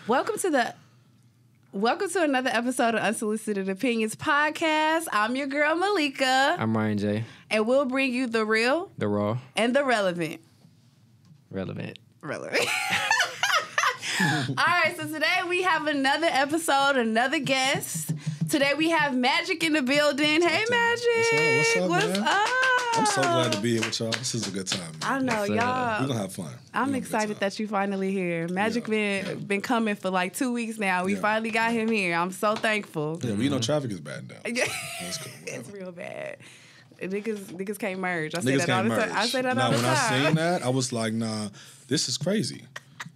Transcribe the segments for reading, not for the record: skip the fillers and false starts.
Welcome to another episode of Unsolicited Opinions Podcast. I'm your girl, Malika. I'm Ryan J. And we'll bring you the real, the raw, and the relevant. Relevant. All right, so today we have another episode, another guest. Today we have Magic in the building. Hey, Magic. What's up, man? up? I'm so glad to be here with y'all. This is a good time, man. I know, y'all. We're going to have fun. I'm excited that you finally here. Magic been coming for like 2 weeks now. We finally got him here. I'm so thankful. Yeah, we know traffic is bad now. That's cool. It's real bad. Niggas can't merge. I say Niggas that all the time. I say that all the time. When I seen that, I was like, nah, this is crazy.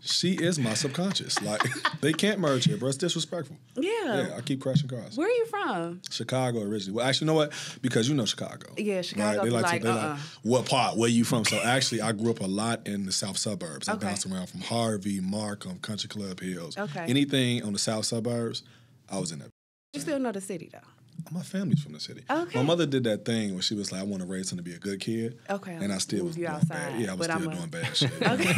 She is my subconscious. Like, they can't merge here, bro. It's disrespectful. Yeah. I keep crashing cars. Where are you from? Chicago originally. Well, actually, you know what? Because you know Chicago. Yeah, Chicago. Right? They like, what part? Where you from? So actually, I grew up a lot in the south suburbs. I bounced around from Harvey, Markham, Country Club Hills. Okay. Anything on the south suburbs, I was in that. You still know the city, though? My family's from the city. Okay. My mother did that thing where she was like, I want to raise him to be a good kid. Okay. And I still was doing outside, bad. Yeah, I was still doing bad shit. Okay.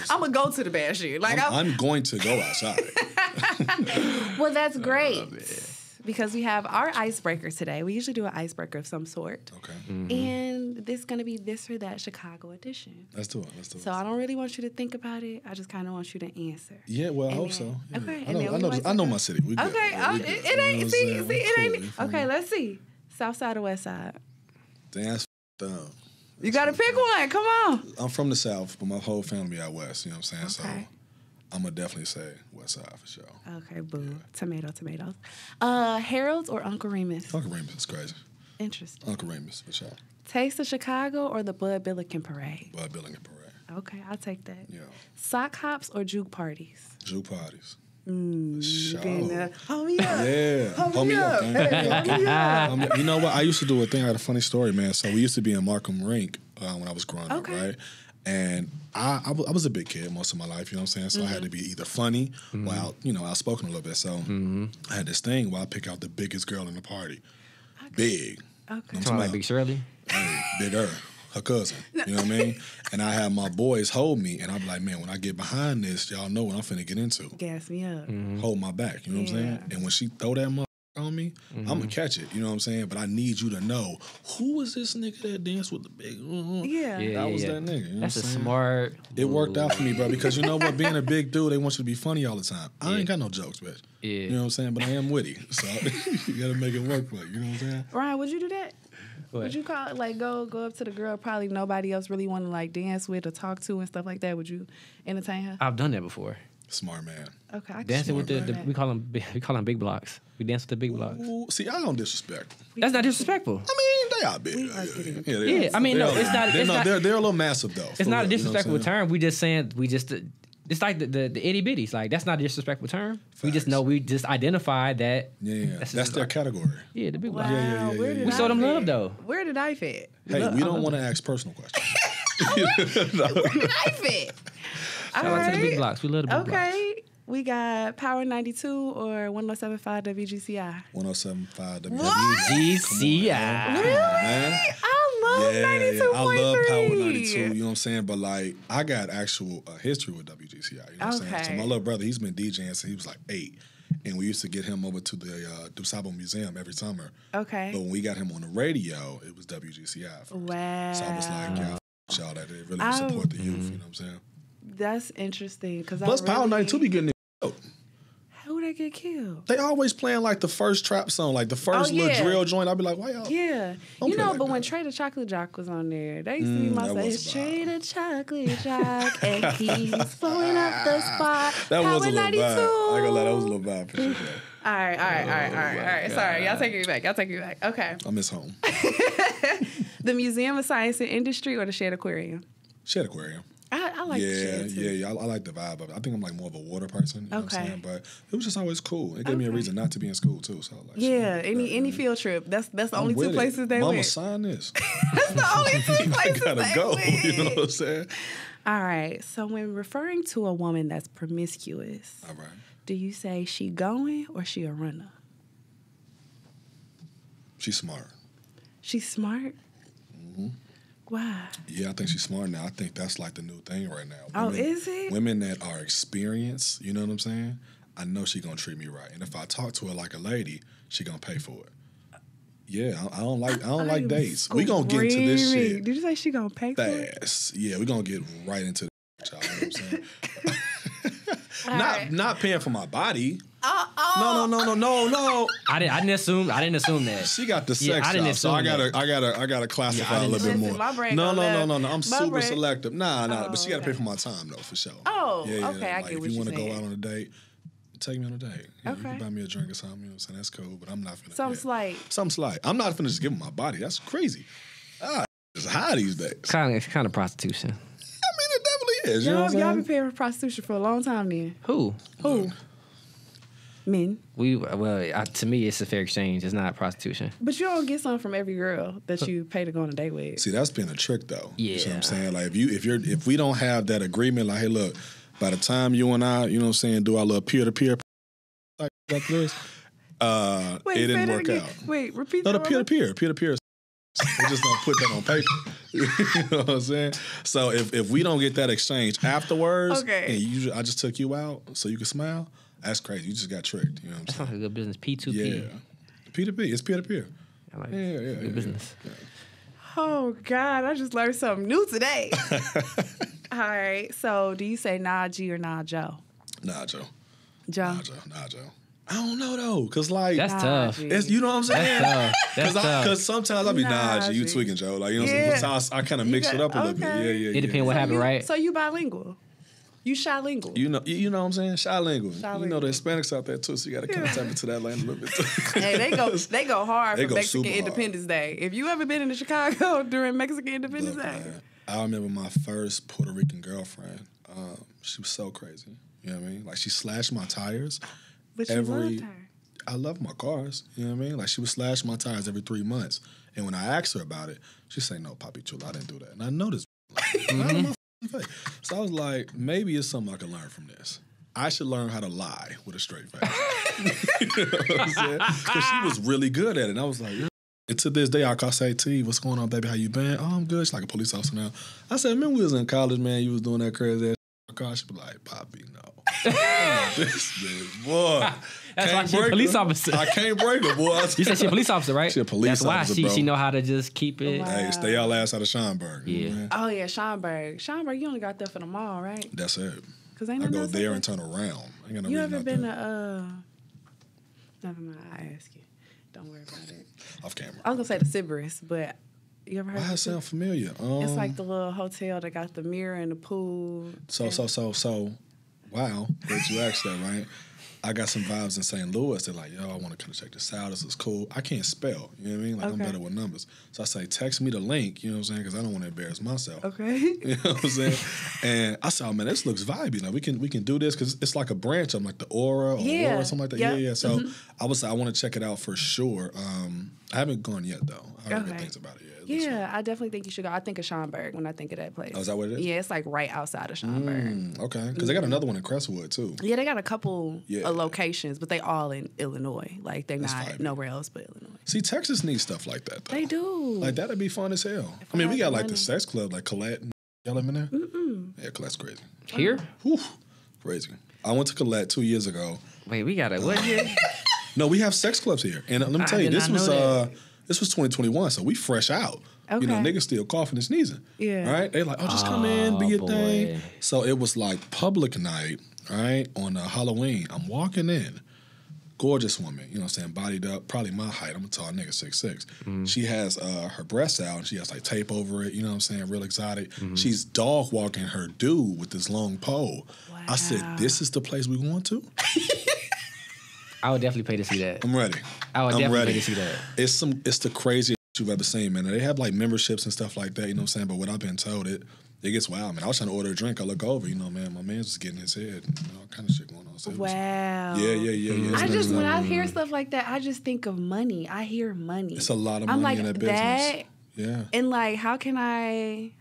I'm going to go to the bad shit. Like I'm going to go outside. Well, that's great. Because we have our icebreaker today. We usually do an icebreaker of some sort. Okay. Mm-hmm. And this is going to be this or that Chicago edition. Let's do it. So I don't really want you to think about it. I just kind of want you to answer. Yeah, well, I hope so. Yeah. Okay. I know my city. We good. Okay. It ain't. See, it ain't. Okay, let's see. South side or west side? That's dumb. You got to pick one. Come on. I'm from the south, but my whole family out west. You know what I'm saying? Okay. So I'm going to definitely say west side for sure. Okay, boo. Yeah. Tomatoes. Harold's or Uncle Remus? Uncle Remus is crazy. Interesting. Uncle Remus for sure. Taste of Chicago or the Bud Billiken Parade? Bud Billiken Parade. Okay, I'll take that. Yeah. Sock hops or juke parties? Juke parties. Sure. Homie up. Yeah. Homie up. You know what? I used to do a thing. I had a funny story, man. So we used to be in Markham Rink when I was growing up, right? And I was a big kid most of my life, you know what I'm saying? So I had to be either funny or outspoken a little bit. So I had this thing where I pick out the biggest girl in the party. Big. Okay. You talking like Big Shirley? Hey, bigger. Her cousin. You know what I mean? And I have my boys hold me, and I'm like, man, when I get behind this, y'all know what I'm finna get into. Gas me up. Hold my back, you know what I'm saying? And when she throw that motherfucker on me, I'm gonna catch it, you know what I'm saying? But I need you to know, who was this nigga that danced with the big... That was that nigga, you know That's what I'm a saying? smart... It worked out for me, bro, because you know what? Being a big dude, they want you to be funny all the time. I ain't got no jokes, bitch. Yeah. You know what I'm saying? But I am witty, so you gotta make it work for you, you know what I'm saying? Ryan, would you do that? What? Would you call it, like, go up to the girl probably nobody else really want to, like, dance with or talk to and stuff like that? Would you entertain her? I've done that before. Smart man. Okay, I Dancing with we call them big blocks. We dance with the big blocks. Ooh, see, I don't disrespect. That's not disrespectful. I mean, they are big. Yeah, I mean, no, it's not. They're a little massive though. It's not a disrespectful term. It's like the itty bitties. Like, that's not a disrespectful term. Facts. We just identify that. Yeah. That's their category. Yeah, the big blocks. Wow, We show them love though. Where did I fit? Hey, we don't want to ask personal questions. Where did I fit? Shout out to the big blocks. We love the big blocks. Okay. We got Power 92 or 107.5 WGCI. 107.5 WGCI. Man. I love 92.3. I love Power 92, you know what I'm saying? But, like, I got actual history with WGCI, you know what I'm saying? So my little brother, he's been DJing since he was, like, 8. And we used to get him over to the DuSable Museum every summer. Okay. But when we got him on the radio, it was WGCI. Wow. So I was like, y'all that they really support the youth, you know what I'm saying? That's interesting. Plus, Power 92 be getting it. How would I get killed? They always playing like the first trap song, like the first little drill joint. I'd be like, why y'all? Yeah. Don't You know, like but that. when Trey the Chocolate Jock was on there, they used to be my say, it's Trey the Chocolate Jock, and he's blowing up the spot. That Power was a little 92. vibe. I ain't gonna lie, that was a little vibe for sure. All right. Sorry, y'all taking me back. Okay. I miss home. The Museum of Science and Industry or the Shared Aquarium? Shared Aquarium. I like the Shared too. Yeah. I like the vibe of it. I think I'm like more of a water person. You know what I'm saying? But it was just always cool. It gave me a reason not to be in school too. So like, any field trip. That's the only two places they went. Mama, sign this. That's the only two places I gotta go. went. You know what I'm saying? All right. So when referring to a woman that's promiscuous, All right. do you say she going or she a runner? She's smart. She's smart? Mm-hmm. Why? Yeah, I think she's smart now. I think that's like the new thing right now. Oh, is it? Women that are experienced, you know what I'm saying? I know she gonna treat me right. And if I talk to her like a lady, she gonna pay for it. Yeah, I don't like dates. We gonna get into this shit. Did you say she gonna pay for it? Fast. Yeah, we gonna get right into the y'all, you know what I'm saying? Not paying for my body. No. I didn't assume that. She got the sex job, so I gotta classify a little bit more. My brain No. left. I'm super selective. Nah. But she gotta pay for my time though, for sure. Oh, yeah. okay. I Like, get what if you you're want to go saying. out on a date, take me on a date. You Okay. can buy me a drink or something. You know what I'm saying? That's cool, but I'm not finna. Something slight. Something slight. I'm not finna just give them my body. That's crazy. It's high these days. It's kind of prostitution. I mean, it definitely is. You know what I'm Y'all saying? been paying for prostitution for a long time then. Who? Men. To me, it's a fair exchange. It's not prostitution. But you don't get something from every girl that you pay to go on a date with. See, that's been a trick though. Yeah. You know what I'm saying? Like if we don't have that agreement, like, hey, look, by the time you and I, you know what I'm saying, do our little peer-to-peer like this, it didn't work out. Wait, repeat No, that. the peer-to-peer. They just don't put that on paper. You know what I'm saying? So if we don't get that exchange afterwards, Okay. and I just took you out so you could smile, that's crazy. You just got tricked. You know what I'm That saying? sounds like a good business. P2P. Yeah. P2P. It's peer-to-peer. I like Good business. Yeah. Oh, God. I just learned something new today. All right. So do you say Nah G or Nah Joe? Nah, Joe. Joe. Nah, Joe. I don't know though, cause like That's tough. G. you know what I'm saying? That's tough. Cause sometimes I be Nah, G, you G. tweaking, Joe. Like, you know what I'm saying? Sometimes I kind of mix it up a little bit. Yeah. It depends what happened, right? So you bilingual. You shy-lingual. You know what I'm saying? Shy-lingual. You know Shy-lingual. the Hispanics out there too, so you got to kind of tap into that lane a little bit too. Hey, they go hard They for go Mexican super hard. Independence Day. If you ever been in Chicago during Mexican Independence Look, Day. man, I remember my first Puerto Rican girlfriend. She was so crazy. You know what I mean? Like, she slashed my tires. But you loved her. I love my cars. You know what I mean? Like, she would slash my tires every 3 months. And when I asked her about it, she said, "No, Papi Chulo, I didn't do that." And I noticed. So I was like, maybe it's something I can learn from this. I should learn how to lie with a straight face. You know what I'm saying? Because she was really good at it. And I was like, and to this day, I say, T, what's going on, baby? How you been? Oh, I'm good. She's like a police officer now. I said, man, we was in college, man. You was doing that crazy ass car. She be like, Papi, no. I'm like, this bitch, boy. That's why she's a police officer. I can't break her, boy. You said she's a police officer, right? She a police officer, That's why bro. she know how to just keep it. Wow. Hey, stay y'all ass out of Schomburg. Yeah. You know what I mean? Oh, yeah, Schomburg. Schomburg, you only got that for the mall, right? That's it. Because ain't I nothing go else there like and that. turn around. I ain't got no You reason ever out been there. to, never mind, I ask you. Don't worry about it. Off camera. I was going to say the Sybaris, but you ever heard Why of that it? sound familiar? It's like the little hotel that got the mirror and the pool. So. Wow, that you asked that, right? I got some vibes in St. Louis. They're like, yo, I want to kind of check this out. This is cool. I can't spell. You know what I mean? Like, I'm Okay. better with numbers. So I say, text me the link. You know what I'm saying? Because I don't want to embarrass myself. Okay. You know what I'm saying? And I said, oh, man, this looks vibey. Like, we can do this because it's like a branch of like the Aura or Yeah. Aura or something like that. Yep. Yeah. So I want to check it out for sure. I haven't gone yet, though. I heard good Okay. things about it. Yeah, it looks Yeah, I definitely think you should go. I think of Schomburg when I think of that place. Oh, is that what it is? Yeah, it's like right outside of Schomburg. okay. Because they got another one in Crestwood, too. Yeah, they got a couple Yeah. locations, but they all in Illinois. Like, they're That's not vibey. nowhere else but Illinois. See, Texas needs stuff like that, though. They do. Like, that'd be fun as hell. If I mean, I we had got the like the money. sex club, like Colette and y'all in there? Mm-mm. Yeah, Colette's crazy. Here? Whew, crazy. I went to Colette 2 years ago. Wait, we got a what here? No, we have sex clubs here. And let me I tell you, did this not was know that. this was 2021, so we fresh out. You know, Okay. niggas still coughing and sneezing. Yeah. All right? They like, oh, just come in, be your boy. thing. So it was like public night, all right, on Halloween. I'm walking in. Gorgeous woman, you know what I'm saying, bodied up, probably my height. I'm a tall nigga, 6'6". She has her breasts out, and she has like tape over it, you know what I'm saying, real exotic. She's dog walking her dude with this long pole. I said, Wow. this is the place we going to? I would definitely pay to see that. I'm ready. I would I'm definitely ready. pay to see that. It's the craziest you've ever seen, man. They have like memberships and stuff like that, you know what I'm saying, but what I've been told, it gets wild, man. I was trying to order a drink. I look over, you know, man, my man's just getting his head, you know, all kind of shit going on. So it was- Wow. Yeah. I It's just, next when I level. hear stuff like that, I just think of money. I hear money. It's a lot of I'm money like, in that business. that, Yeah. and like, how can I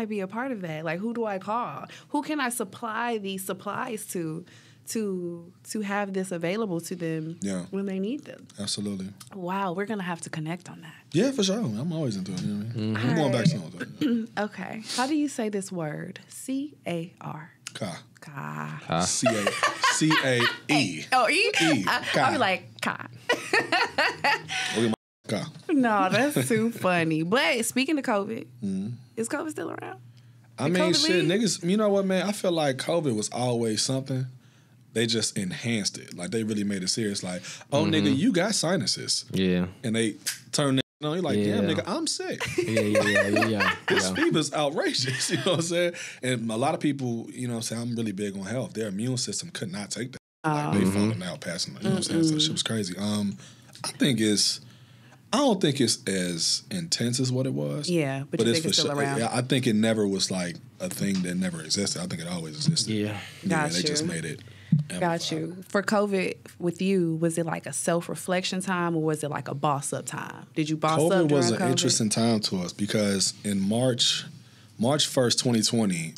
be a part of that? Like, who do I call? Who can I supply these supplies to to have this available to them when they need them. Absolutely. Wow, we're gonna have to connect on that. Yeah, for sure. I'm always into it. You know what I mean? I'm going back soon. Okay. How do you say this word? C-A-R. Ka. Ka. C-A-E. Oh, E? Ka. I'll be like, ka. Ka. No, that's too funny. But speaking of COVID, is COVID still around? I mean, shit, niggas, you know what, man? I feel like COVID was always something. They just enhanced it. Like, they really made it serious. Like, oh, nigga, you got sinuses. Yeah. And they turned it on. You're like, damn, nigga, I'm sick. Yeah. This fever's outrageous. You know what I'm saying? And a lot of people, you know what I'm saying, I'm really big on health. Their immune system could not take that. Like, they falling out, passing. You know what I'm saying? So the shit was crazy. I don't think it's as intense as what it was. Yeah, but you think it's still around? I think it never was like a thing that never existed. I think it always existed. Yeah. Got They you. just made it. Got you. For COVID with you, was it like a self-reflection time or was it like a boss-up time? Did you boss up during COVID? COVID was an interesting time to us because in March 1st, 2020,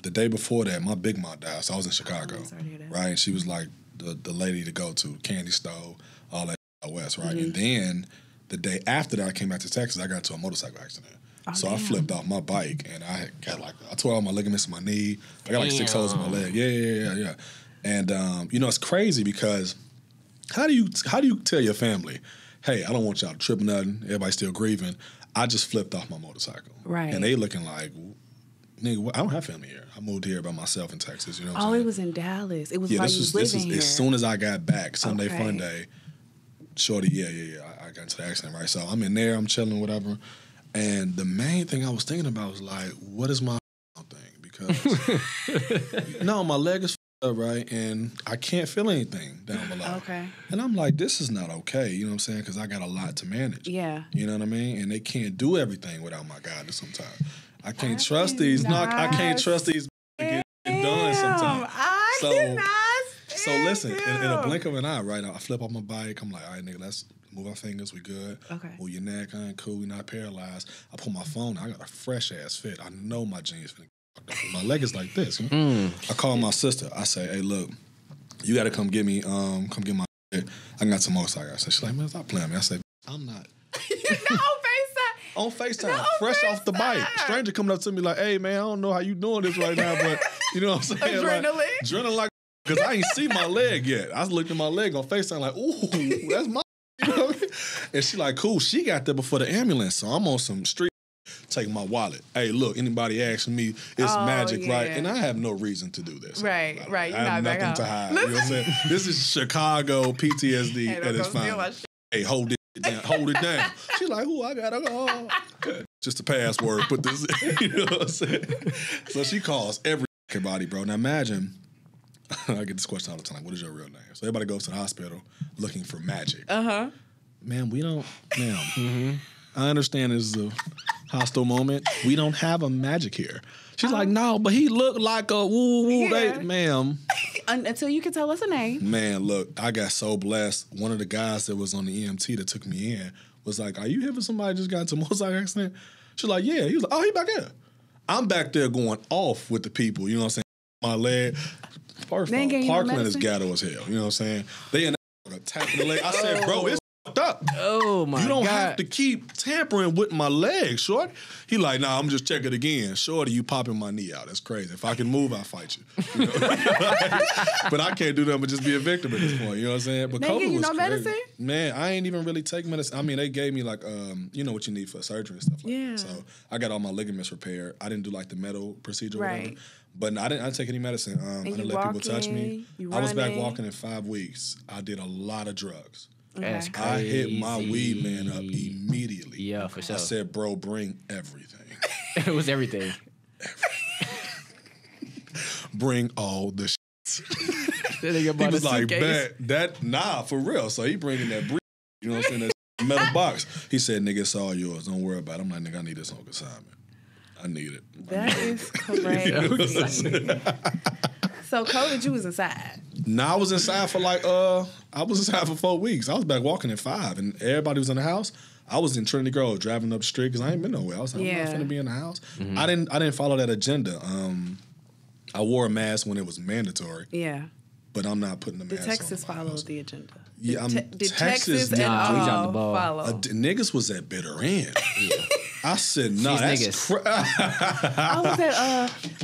the day before that, my big mom died. So I was in Chicago, right? And she was like the lady to go to, candy stove, all that out west, right? And then the day after that, I came back to Texas. I got into a motorcycle accident. So I flipped off my bike, and I tore all my ligaments in my knee. I got like 6 holes in my leg. Yeah. And you know, it's crazy because how do you tell your family, hey, I don't want y'all to trip or nothing. Everybody's still grieving. I just flipped off my motorcycle. Right. And they looking like, nigga, I don't have family here. I moved here by myself in Texas. You know what I'm saying? It was in Dallas. It was like this you was living here. As soon as I got back, Sunday fun day. Shorty, I got into the accident, right? So I'm in there, I'm chilling, whatever. And the main thing I was thinking about was like, what is my thing? Because no, my leg is up, right? And I can't feel anything down below. Okay. And I'm like, this is not okay. You know what I'm saying? Because I got a lot to manage. Yeah. You know what I mean? And they can't do everything without my guidance sometimes. I can't trust these. No, I can't trust these to get it done sometimes. So listen, in a blink of an eye, right? I flip off my bike. I'm like, all right, nigga, let's move our fingers. We good. Okay. Move your neck. I ain't cool. We not paralyzed. I pull my phone. I got a fresh ass fit. I know my jeans finna get fucked up. My leg is like this. You know? I call my sister. I say, hey, look, you got to come get me. Come get my shit. I got some motorcycle. I said, she's like, man, stop playing me. I said, I'm not. On FaceTime, fresh off the bike. Stranger coming up to me like, hey, man, I don't know how you doing this right now, but you know what I'm saying? Adrenaline like, because I ain't see my leg yet. I was looking at my leg on FaceTime like, ooh, that's my, you know? And she like, cool, she got there before the ambulance, so I'm on some street taking my wallet. Hey, look, anybody asking me, it's magic, right? And I have no reason to do this. Right. I have nothing to hide. You know what I'm saying? This is Chicago PTSD at its finest. Hey, hold it down. She's like, I gotta go. Just a password, put this in. You know what I'm saying? So she calls everybody, bro. Now imagine, I get this question all the time, like, what is your real name? So everybody goes to the hospital looking for magic. Man, we don't, I understand this is a hostile moment. We don't have a magic here. She's like, no, but he looked like a woo-woo. Ma'am. Until you can tell us a name. Man, look, I got so blessed. One of the guys that was on the EMT that took me in was like, are you here for somebody just got into a motorcycle accident? She's like, yeah. He was like, oh, he back there. I'm back there going off with the people. You know what I'm saying? My leg. First of all, Parkland is ghetto as hell. You know what I'm saying? They in there tapping the leg. I said, bro, it's up. Oh my God. You don't have to keep tampering with my leg, short. He like, nah, I'm just checking again. Shorty, you popping my knee out. That's crazy. If I can move, I'll fight you. You know? But I can't do that but just be a victim at this point. You know what I'm saying? But COVID was crazy. Medicine? Man, I ain't even really take medicine. I mean, they gave me like, you know what you need for surgery and stuff like that. So I got all my ligaments repaired. I didn't do like the metal procedure or whatever. But I didn't take any medicine. I didn't let people touch me. I was back walking in 5 weeks. I did a lot of drugs. That's crazy. I hit my weed man up immediately. Yeah, for sure. I said, bro, bring everything. It was everything. Bring all the shit. He was like, nah, for real. So he bringing that brief, you know what I'm saying, that metal box. He said, nigga, it's all yours. Don't worry about it. I'm like, nigga, I need this on consignment. I need it. That is crazy. So COVID, you was inside. Nah, I was inside for like, I was inside for 4 weeks. I was back walking at 5, and everybody was in the house. I was in Trinity Grove driving up the street because I ain't been nowhere. I was like, I'm not finna be in the house. I didn't follow that agenda. I wore a mask when it was mandatory. Yeah. but I'm not putting the mask on. Texas followed the agenda. Yeah, did Texas Texas Nah, we dropped the ball. follow? Niggas was at bitter end. I said, no, These that's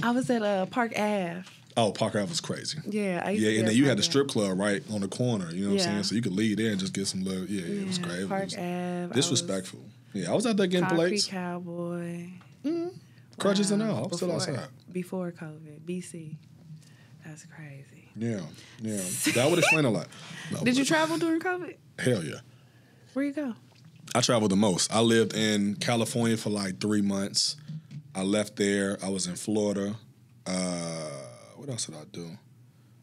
I was at Park Ave. Oh, Park Ave was crazy. Yeah, and then you had the strip club right on the corner. You know what I'm saying? So you could leave there and just get some love. Yeah, it was great. Park Ave. Disrespectful. I was out there getting Concrete plates. Cowboy. Crutches and all. I was still outside. Before COVID, BC. That's crazy. Yeah. That would explain a lot. No, Did you travel during COVID? Hell yeah. Where you go? I traveled the most. I lived in California for like 3 months. I left there. I was in Florida. What else did I do?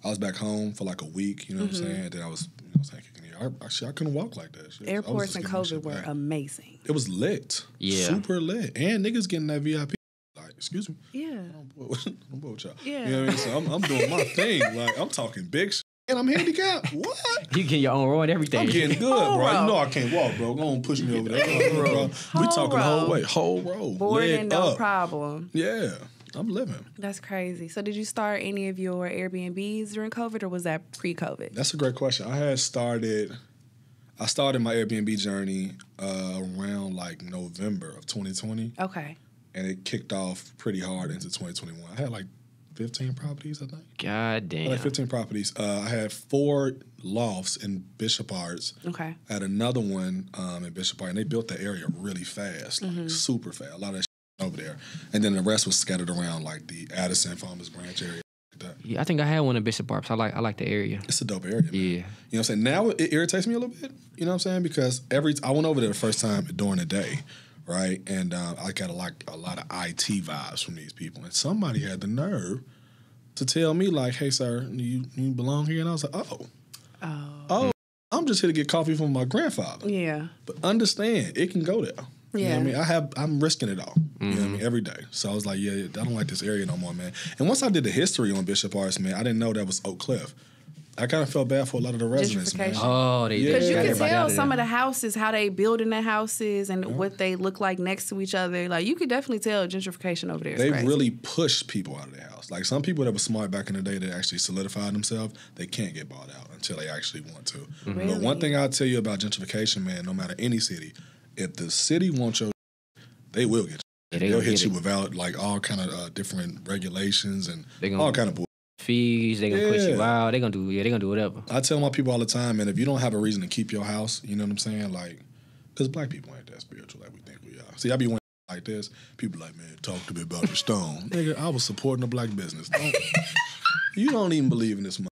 I was back home for like a week. You know what I'm saying? And then I was, I couldn't walk like that. Shit. Airports and COVID were amazing. It was lit. Yeah. Super lit. And niggas getting that VIP. Like, excuse me. Yeah. I'm with y'all. Yeah. You know what I mean? So I'm doing my thing. Like, I'm talking big shit. And I'm handicapped. What? You get your own row and everything. I'm getting good, Whole bro. row. You know I can't walk, bro. Go on, push me over there. Bro. We talking the whole way. Whole row. Boarding, no up. problem. Yeah. I'm living. That's crazy. So did you start any of your Airbnbs during COVID, or was that pre-COVID? That's a great question. I started my Airbnb journey around like November of 2020. Okay. And it kicked off pretty hard into 2021. I had like 15 properties, I think. God damn. Like 15 properties. I had 4 lofts in Bishop Arts. Okay. I had another one in Bishop Arts, and they built the area really fast, like super fast. A lot of that shit over there. And then the rest was scattered around like the Addison, Farmers Branch area. Like that. Yeah, I think I had one in Bishop Arts. I like the area. It's a dope area, man. Yeah. You know what I'm saying? Now it irritates me a little bit, you know what I'm saying? Because I went over there the first time during the day, right? And I got a lot of IT vibes from these people. And somebody had the nerve to tell me, like, hey, sir, you belong here? And I was like, oh, I'm just here to get coffee from my grandfather. Yeah. But understand, it can go there. You know what I mean? I'm risking it all. You know what I mean? Every day. So I was like, yeah, I don't like this area no more, man. And once I did the history on Bishop Arts, man, I didn't know that was Oak Cliff. I kind of felt bad for a lot of the residents, man. Oh, they Because you got can everybody tell out of some there. of the houses, how they building the houses and what they look like next to each other. Like, you could definitely tell gentrification over there is They crazy. really pushed people out of their house. Like, some people that were smart back in the day that actually solidified themselves, they can't get bought out until they actually want to. Really? But one thing I'll tell you about gentrification, man, no matter any city, if the city wants your they will get you. Yeah, They'll hit you it. without, like, all kind of different regulations and They gonna- all kind of bull. Fees, they gonna push you Yeah. out. They gonna do whatever. I tell my people all the time, man, if you don't have a reason to keep your house, you know what I'm saying? Like, because black people ain't that spiritual like we think we are. See, I be one like this. People like, man, talk to me about the stone. Nigga, I was supporting a black business. You don't even believe in this money.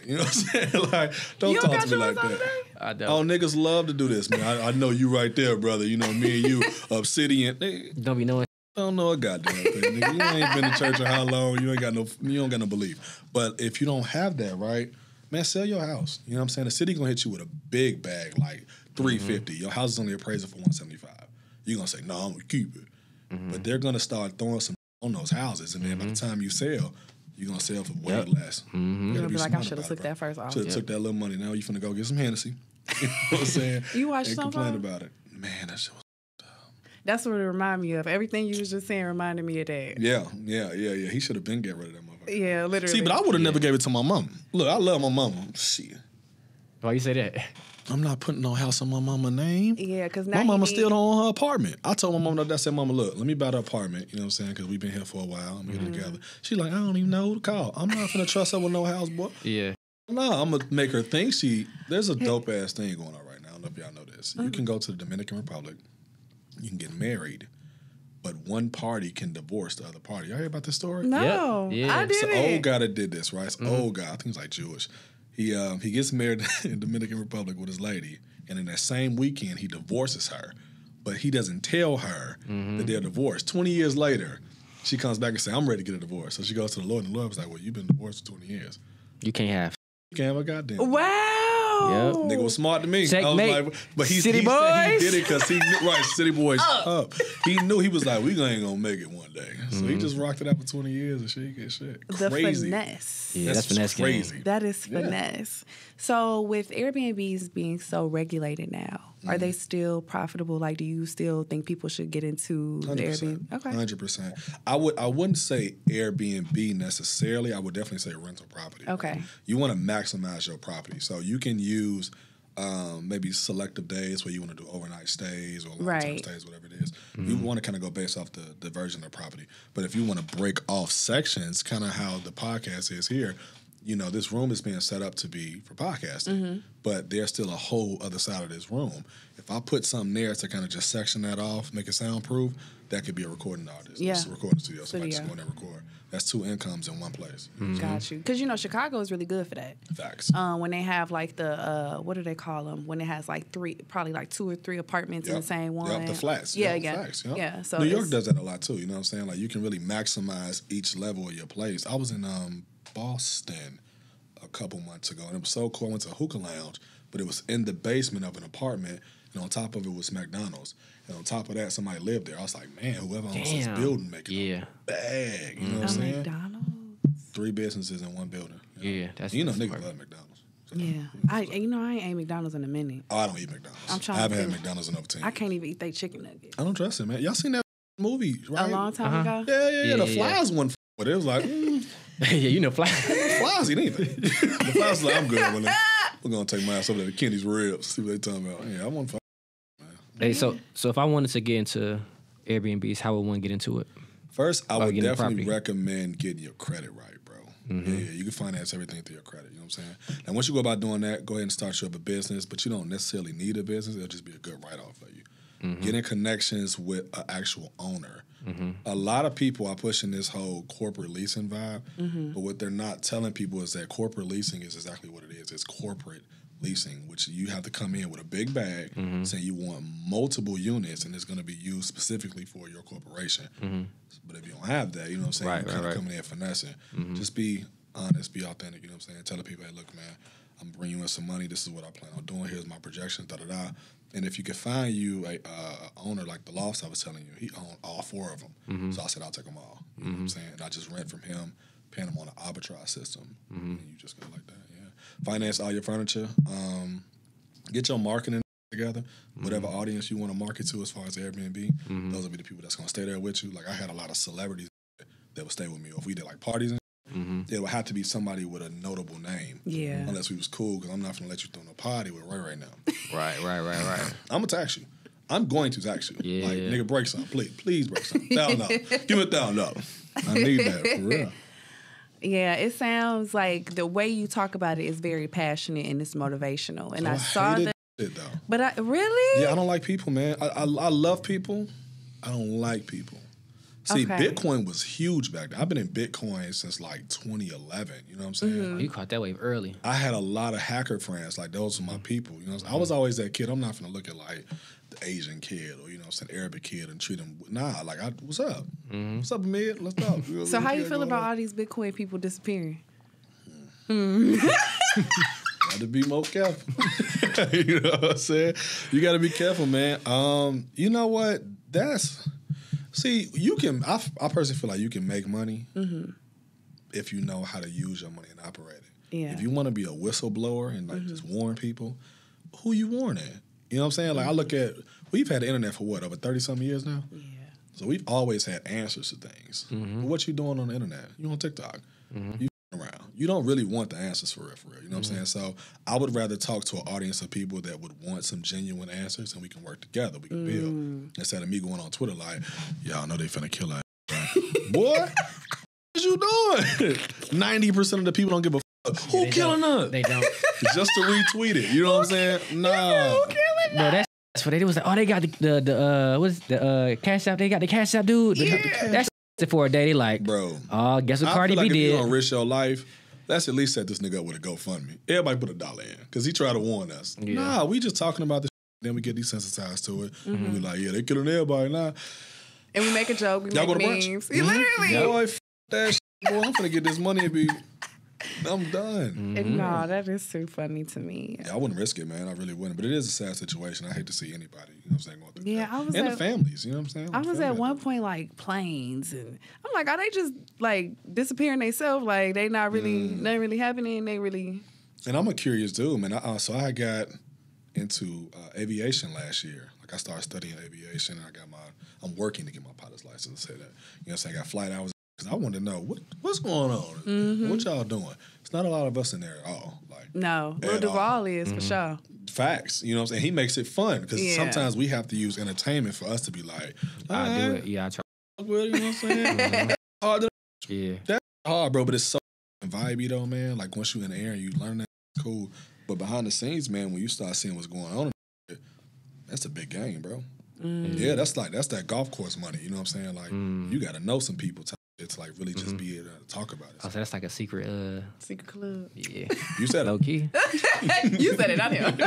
You know what I'm saying? Like, don't You talk got to me yours like over that. there? I Oh, don't. niggas love to do this, man. I know you right there, brother. You know, me and you, Obsidian. Nigga, Don't be knowing. I don't know a goddamn thing, nigga. You ain't been to church in how long? You don't got no belief. But if you don't have that, right, man, sell your house. You know what I'm saying? The city gonna hit you with a big bag, like $350. Your house is only appraised for $175. You're gonna say, no, I'm gonna keep it. But they're gonna start throwing some on those houses, and then by the time you sell, you're gonna sell for way less. You're gonna be like, I should have took that first off. Should have took that little money. Now you finna go get some Hennessy. You know what I'm saying? You watch and Snowfall? complain about it. Man, that shit was. That's what it reminded me of. Everything you was just saying reminded me of that. Yeah. He should have been get rid of that motherfucker. Yeah, literally. See, but I would have never gave it to my mama. Look, I love my mama. Shit. Why you say that? I'm not putting no house on my mama's name. Yeah, because now My mama you still don't own her apartment. I told my mama that. I said, Mama, look, let me buy the apartment. You know what I'm saying? Because we've been here for a while. I'm getting together. She like, I don't even know who to call. I'm not finna trust her with no house, boy. Yeah. No, I'm gonna make her think there's a dope ass thing going on right now. I don't know if y'all know this. You can go to the Dominican Republic. You can get married, but one party can divorce the other party. Y'all hear about this story? No, Yeah. I It's did an it. old guy that did this, right? It's an old guy. I think he's like Jewish. He gets married in the Dominican Republic with his lady, and in that same weekend he divorces her, but he doesn't tell her that they're divorced. 20 years later, she comes back and says, "I'm ready to get a divorce." So she goes to the Lord, and the Lord was like, "Well, you've been divorced for 20 years. You can't have. You can't have a goddamn." Wow. Yep. Nigga was smart to me. Checkmate. I was like, but he City said he boys. did it because he knew, right, City Boys up. He knew, he was like, we ain't gonna make it one day. So he just rocked it out for 20 years and shit get shit. The Crazy. finesse. Yeah, that's finesse game. crazy. That is finesse. So with Airbnbs being so regulated now, Are they still profitable? Like, do you still think people should get into the 100%. Airbnb? Okay. 100%. I wouldn't say Airbnb necessarily. I would definitely say rental property. Okay. You want to maximize your property. So you can use maybe selective days where you want to do overnight stays or long-term stays, whatever it is. You want to kind of go based off the version of the property. But if you want to break off sections, kind of how the podcast is here, you know, this room is being set up to be for podcasting, but there's still a whole other side of this room. If I put something there to kind of just section that off, make it soundproof, that could be a recording artist. Yeah. It's a recording studio. Somebody just go in there and record. That's 2 incomes in one place. Got you. Because, you know, Chicago is really good for that. Facts. When they have, like, the, what do they call them? When it has, like, 2 or 3 apartments in the same one. Yep, the flats. Yeah. Facts, yep. Yeah. So New York does that a lot, too. You know what I'm saying? Like, you can really maximize each level of your place. I was in Boston a couple months ago, and it was so cool. I went to a hookah lounge, but it was in the basement of an apartment, and on top of it was McDonald's. And on top of that, somebody lived there. I was like, man, whoever owns this building making a bag. You know what I'm saying? McDonald's? 3 businesses in one building. That's you know, smart. niggas love McDonald's. So, Yeah. I ain't ate McDonald's in a minute. Oh, I don't eat McDonald's. I'm trying I haven't to had think. McDonald's in over 10 I years. can't even eat they chicken nuggets. I don't trust it, man. Y'all seen that movie, right? A long time ago? Yeah. The Flies one, but it was like, Yeah, you know, fly. Flies eat anything. The Flies was like, I'm good. We're going to take my ass over there to Kenny's Ribs, see what they talking about. Yeah, I want flies. Hey, so if I wanted to get into Airbnbs, how would one get into it? First, I would getting the definitely property. recommend getting your credit right, bro. Yeah, you can finance everything through your credit. You know what I'm saying? And once you go about doing that, go ahead and start you up a business, but you don't necessarily need a business. It'll just be a good write-off for you. Getting connections with an actual owner. A lot of people are pushing this whole corporate leasing vibe, but what they're not telling people is that corporate leasing is exactly what it is. It's corporate leasing, which you have to come in with a big bag saying you want multiple units and it's going to be used specifically for your corporation. But if you don't have that, you know what I'm saying? Right, you're kind of right. coming in finessing. Just be honest, be authentic, you know what I'm saying? Tell the people, hey, look, man, I'm bringing you in some money. This is what I plan on doing. Here's my projections, da-da-da. And if you can find you a owner like the lofts I was telling you, he owned all 4 of them. So I said, I'll take them all. You know what I'm saying? And I just rent from him, paying him on an arbitrage system. And you just go like that, finance all your furniture. Get your marketing together. Whatever audience you want to market to as far as Airbnb, those will be the people that's going to stay there with you. Like, I had a lot of celebrities that would stay with me. Or if we did, like, parties and it would have to be somebody with a notable name. Yeah. Unless we was cool, because I'm not going to let you throw no party with Ray right now. Right. I'm going to tax you. I'm going to tax you. Yeah. Like, nigga, break something. Please break something. $1,000. Give me $1,000. I need that, for real. Yeah, it sounds like the way you talk about it is very passionate and it's motivational. And I saw hated that. it, though. But really? Yeah, I don't like people, man. I love people. I don't like people. See, Bitcoin was huge back then. I've been in Bitcoin since like 2011. You know what I'm saying? You caught that wave early. I had a lot of hacker friends. Like, those were my people. You know what I'm saying? I was always that kid. I'm not going to look at like the Asian kid or, you know what I'm saying, Arabic kid and treat him. Nah, like, what's up? What's up, Amid? Let's talk. So how you feel about all these Bitcoin people disappearing? Got to be more careful. You know what I'm saying? You got to be careful, man. You know what? See, you can. I personally feel like you can make money if you know how to use your money and operate it. Yeah. If you want to be a whistleblower and like just warn people, who you warning? You know what I'm saying? Like, I look at, we've had the internet for what, over 30-something years now? Yeah. So we've always had answers to things. But what you doing on the internet? You on TikTok? You around. You don't really want the answers for real. You know what I'm saying? So I would rather talk to an audience of people that would want some genuine answers and we can work together. We can build. Instead of me going on Twitter like, y'all know they finna kill that. Boy, what you doing? 90% of the people don't give a fuck. Who killing us? They don't. Just to retweet it. You know what I'm saying? Nah. No, that's what they was like. Oh, they got the Cash App. They got the Cash App, dude. That's for a day. They like, bro. Oh, guess what Cardi I feel like B if did? you gonna risk your life, let's at least set this nigga up with a GoFundMe. Everybody put $1 in because he tried to warn us. Yeah. Nah, we just talking about this. Then we get desensitized to it. And we like, yeah, they killing everybody now. And we make a joke. We Y'all make go to brunch? memes. You literally. Boy, that shit, boy, I'm finna get this money and be. I'm done. And no, that is too funny to me. Yeah, I wouldn't risk it, man. I really wouldn't. But it is a sad situation. I hate to see anybody, you know what I'm saying, going through Yeah, that. I was and at- the families, you know what I'm saying? I was at one point like planes, and I'm like, are they just like disappearing themselves? Like they not really, nothing really happening. They really. And I'm a curious dude, man. So I got into aviation last year. Like I started studying aviation, and I'm working to get my pilot's license. Say that, you know what I'm saying? I got flight hours because I wanted to know what's going on, what y'all doing. It's not a lot of us in there at all. Like no, Lil Duval is for sure. Facts, you know what I'm saying? He makes it fun because sometimes we have to use entertainment for us to be like, I do it. Yeah, I try. You know what I'm saying? Hard to, that's hard, bro. But it's so vibey though, man. Like once you're in the air and you learn that, it's cool. But behind the scenes, man, when you start seeing what's going on, that's a big game, bro. Yeah, that's that golf course money. You know what I'm saying? Like you got to know some people to like really just be able to talk about it. So that's like a secret club. Yeah, you said low key. You said it, not him.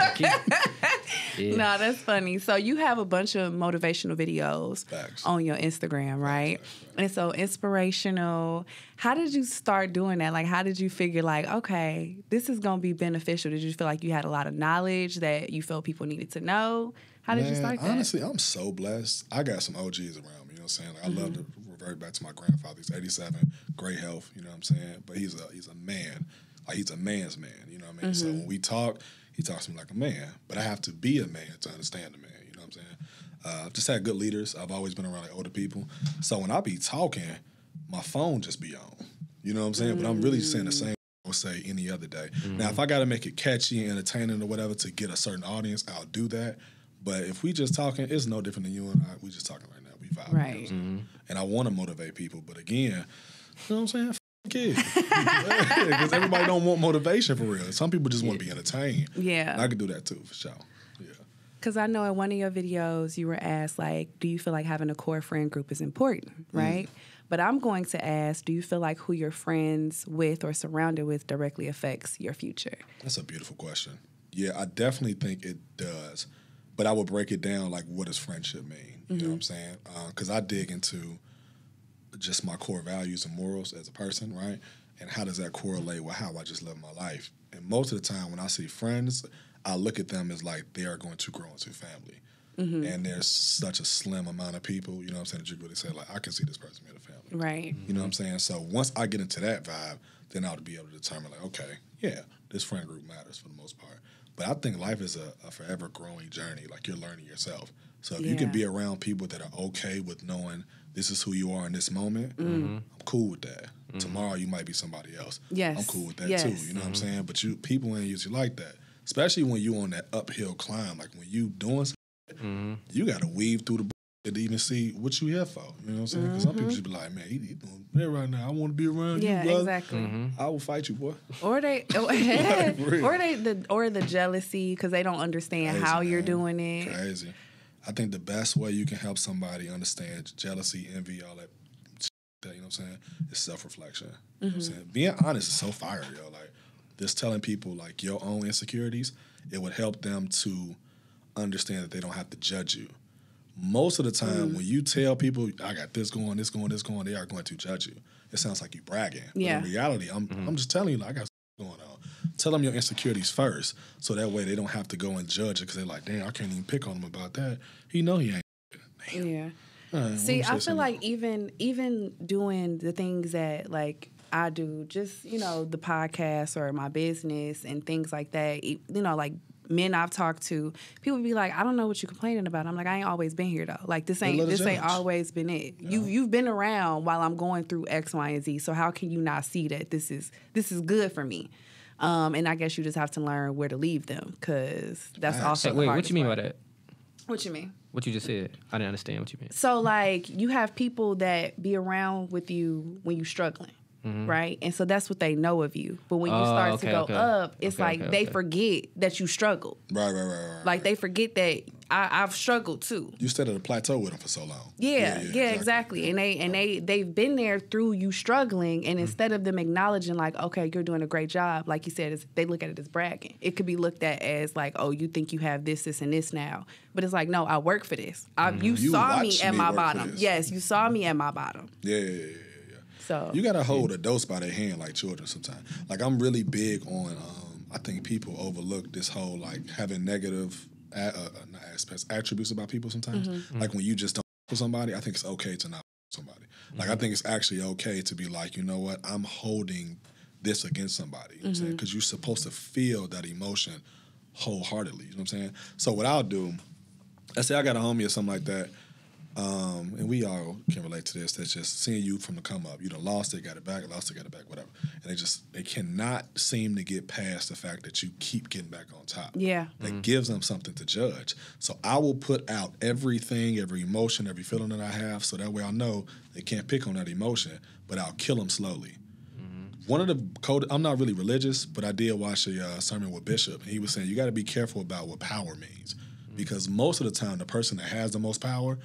Yeah. No, that's funny. So you have a bunch of motivational videos on your Instagram, right? And it's so inspirational. How did you start doing that? Like, how did you figure like, okay, this is going to be beneficial? Did you feel like you had a lot of knowledge that you felt people needed to know? How did you start that? Honestly, I'm so blessed. I got some OGs around me, you know what I'm saying? Like, I love to revert back to my grandfather. He's 87, great health, you know what I'm saying? But he's a man. Like, he's a man's man, you know what I mean? So when we talk, he talks to me like a man. But I have to be a man to understand the man, you know what I'm saying? I've just had good leaders. I've always been around like older people. So when I be talking, my phone just be on. You know what I'm saying? But I'm really saying the same I would say any other day. Now, if I got to make it catchy and entertaining or whatever to get a certain audience, I'll do that. But if we just talking, it's no different than you and I. We just talking right now. We vibe. Right. You know and I want to motivate people. But again, you know what I'm saying? Kids. Because everybody don't want motivation for real. Some people just want to be entertained. Yeah. And I could do that too, for sure. Yeah. Because I know in one of your videos you were asked, like, do you feel like having a core friend group is important, right? But I'm going to ask, do you feel like who you're friends with or surrounded with directly affects your future? That's a beautiful question. Yeah, I definitely think it does. But I would break it down like, what does friendship mean? You know what I'm saying? Because I dig into just my core values and morals as a person, right? And how does that correlate with how I just live my life? And most of the time when I see friends, I look at them as like they are going to grow into family. And there's such a slim amount of people, you know what I'm saying, that you really say, like, I can see this person being a family. Right. You know what I'm saying? So once I get into that vibe, then I'll be able to determine, like, okay, yeah, this friend group matters for the most part. But I think life is a forever growing journey. Like, you're learning yourself. So if you can be around people that are okay with knowing this is who you are in this moment, I'm cool with that. Tomorrow you might be somebody else. Yes. I'm cool with that too. You know what I'm saying? But people ain't usually like that. Especially when you on that uphill climb. Like when you doing something, you got to weave through the to even see what you here for. You know what I'm saying? Because some people just be like, man, he doing that right now. I want to be around you, brother. Exactly. I will fight you, boy. Or the jealousy because they don't understand Crazy, how you're man. doing it. Crazy. I think the best way you can help somebody understand jealousy, envy, all that, you know what I'm saying, is self-reflection. You know what I'm saying? Being honest is so fire, yo. Like, just telling people, like, your own insecurities, it would help them to understand that they don't have to judge you. Most of the time, when you tell people, I got this going, this going, this going, they are going to judge you. It sounds like you bragging. Yeah. But in reality, I'm just telling you, like, I got going on. Tell them your insecurities first, so that way they don't have to go and judge it because they're like, damn, I can't even pick on him about that. He know he ain't. Damn. Yeah. Right, See, I feel like even doing the things that like I do, just the podcast or my business and things like that. Like men I've talked to, people be like, I don't know what you're complaining about. I'm like, I ain't always been here though. Like this ain't always been it. You've been around while I'm going through X, Y, and Z. So how can you not see that this is good for me? And I guess you just have to learn where to leave them because that's also the wait, hardest what you mean part. by that? What you mean? What you just said. I didn't understand what you meant. So, like, you have people that be around with you when you're struggling, right? And so that's what they know of you. But when you start to go up, it's they forget that you struggled. Right. Like, they forget that I've struggled, too. You stayed at a plateau with them for so long. Yeah, exactly. And they've been there through you struggling, and instead of them acknowledging, like, okay, you're doing a great job, like you said, they look at it as bragging. It could be looked at as, like, oh, you think you have this, and this now. But it's like, no, I work for this. You saw me at my bottom. Yes, you saw me at my bottom. Yeah. So you gotta hold a dose by their hand like children sometimes. Like I'm really big on. I think people overlook this whole like having negative not aspects, attributes about people sometimes. Like when you just don't with somebody, I think it's okay to not with somebody. Like I think it's actually okay to be like, you know what, I'm holding this against somebody. You know what I'm saying? Because you're supposed to feel that emotion wholeheartedly. You know what I'm saying? So what I'll do, let's say I got a homie or something like that, and we all can relate to this. That's just seeing you from the come up. You done lost it, got it back, lost it, got it back, whatever. And they cannot seem to get past the fact that you keep getting back on top. Yeah. That gives them something to judge. So I will put out everything, every emotion, every feeling that I have, so that way I'll know they can't pick on that emotion, but I'll kill them slowly. One of the I'm not really religious, but I did watch a sermon with Bishop, and he was saying you got to be careful about what power means, because most of the time the person that has the most power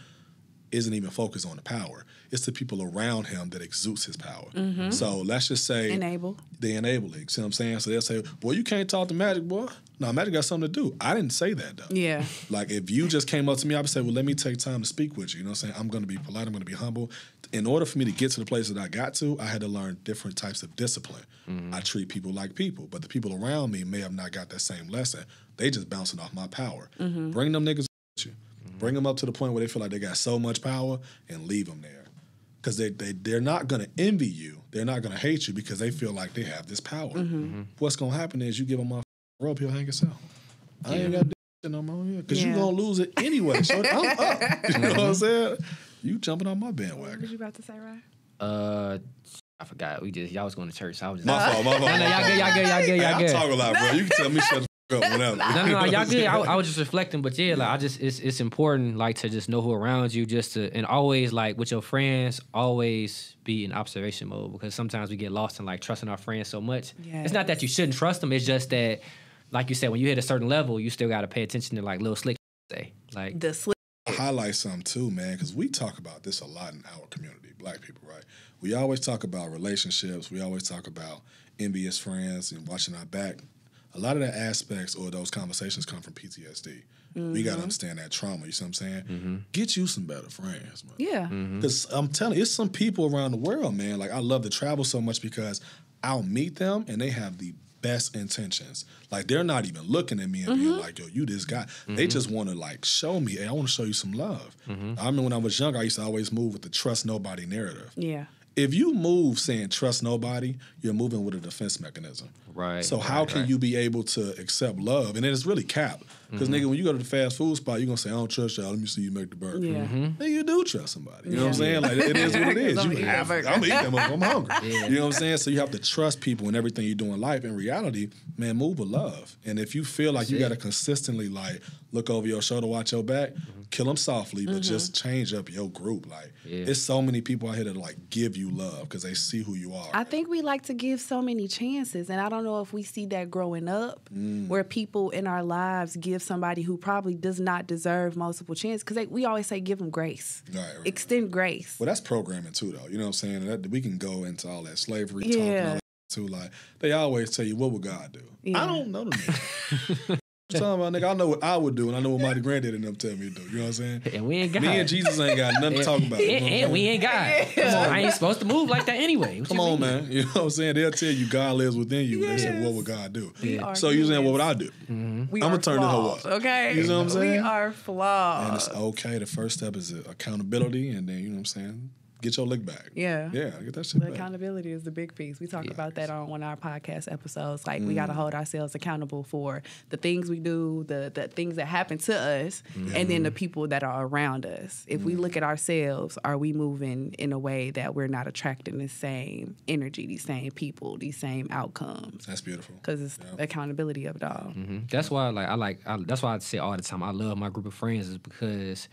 isn't even focused on the power. It's the people around him that exudes his power. So let's just say they enable it. See what I'm saying? So they'll say, boy, you can't talk to Magic, boy. No, Magic got something to do. I didn't say that, though. Yeah. Like, if you just came up to me, I would say, well, let me take time to speak with you. You know what I'm saying? I'm going to be polite. I'm going to be humble. In order for me to get to the place that I got to, I had to learn different types of discipline. I treat people like people, but the people around me may have not got that same lesson. They just bouncing off my power. Bring them niggas with you. Bring them up to the point where they feel like they got so much power and leave them there. Because they're not going to envy you. They're not going to hate you because they feel like they have this power. What's going to happen is you give them a rope, he'll hang himself. I ain't got to do shit no more here because you're going to lose it anyway. So I'm up. You know what I'm saying? You jumping on my bandwagon. What was you about to say, Ryan? I forgot. Y'all was going to church. So I was just My fault. No, y'all good. I talk a lot, bro. You can tell me shut the fuck up whenever. No, y'all good. I was just reflecting, but yeah, like it's important, like, to just know who around you, and always, like, with your friends, always be in observation mode, because sometimes we get lost in, like, trusting our friends so much. Yes. It's not that you shouldn't trust them. It's just that, like you said, when you hit a certain level, you still got to pay attention to, like, little slick say, like The slick. Highlight something too, man, because we talk about this a lot in our community, Black people, right? We always talk about relationships. We always talk about envious friends and watching our back. A lot of the aspects or those conversations come from PTSD. We got to understand that trauma, you see what I'm saying? Get you some better friends, man. Yeah. Because I'm telling you, it's some people around the world, man. Like, I love to travel so much because I'll meet them and they have the best intentions. Like, they're not even looking at me and being like, yo, you this guy. They just want to, like, show me, hey, I want to show you some love. I remember when I was younger, I used to always move with the trust nobody narrative. Yeah. If you move saying trust nobody, you're moving with a defense mechanism. Right. So how can you be able to accept love? And then it's really cap. Because, nigga, when you go to the fast food spot, you're going to say, I don't trust y'all. Let me see you make the burger. Yeah. Then you do trust somebody. You know what I'm saying? Like, it is what it is. I'm eating that burger. I'm eating them. I'm hungry. You know what I'm saying? So you have to trust people in everything you do in life. In reality, man, move with love. And if you feel like you got to consistently, like, look over your shoulder, watch your back, kill them softly, but just change up your group. Like, there's so many people out here that, like, give you love because they see who you are. I think we like to give so many chances, and I don't know if we see that growing up, where people in our lives give somebody who probably does not deserve multiple chances, because we always say give them grace, Right. extend grace. Well, that's programming too, though. You know what I'm saying? That we can go into all that slavery talk and all that too. Like, they always tell you, what would God do? Yeah. I don't know the nigga. I'm talking about, nigga, I know what I would do, and I know what my granddad and them tell me to do. You know what I'm saying? And we ain't God. Me and Jesus ain't got nothing to talk about. You know what I'm And we ain't God. Come on, I ain't supposed to move like that anyway. What Come you on, mean? man. You know what I'm saying? They'll tell you God lives within you. They say, what would God do? So you're saying, what would I do? I'm going to turn this hoe up. Okay? You know what I'm saying? We are flawed. And it's okay. The first step is accountability, and then, you know what I'm saying? Get your lick back. Yeah. Yeah, get that shit The back. accountability is the big piece. We talk about that on one of our podcast episodes. Like, we got to hold ourselves accountable for the things we do, the things that happen to us, and then the people that are around us. If we look at ourselves, are we moving in a way that we're not attracting the same energy, these same people, these same outcomes? That's beautiful. Because it's accountability of it all. That's why, that's why I say all the time, I love my group of friends, is because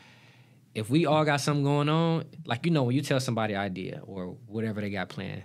if we all got something going on, like, you know, when you tell somebody idea or whatever they got planned,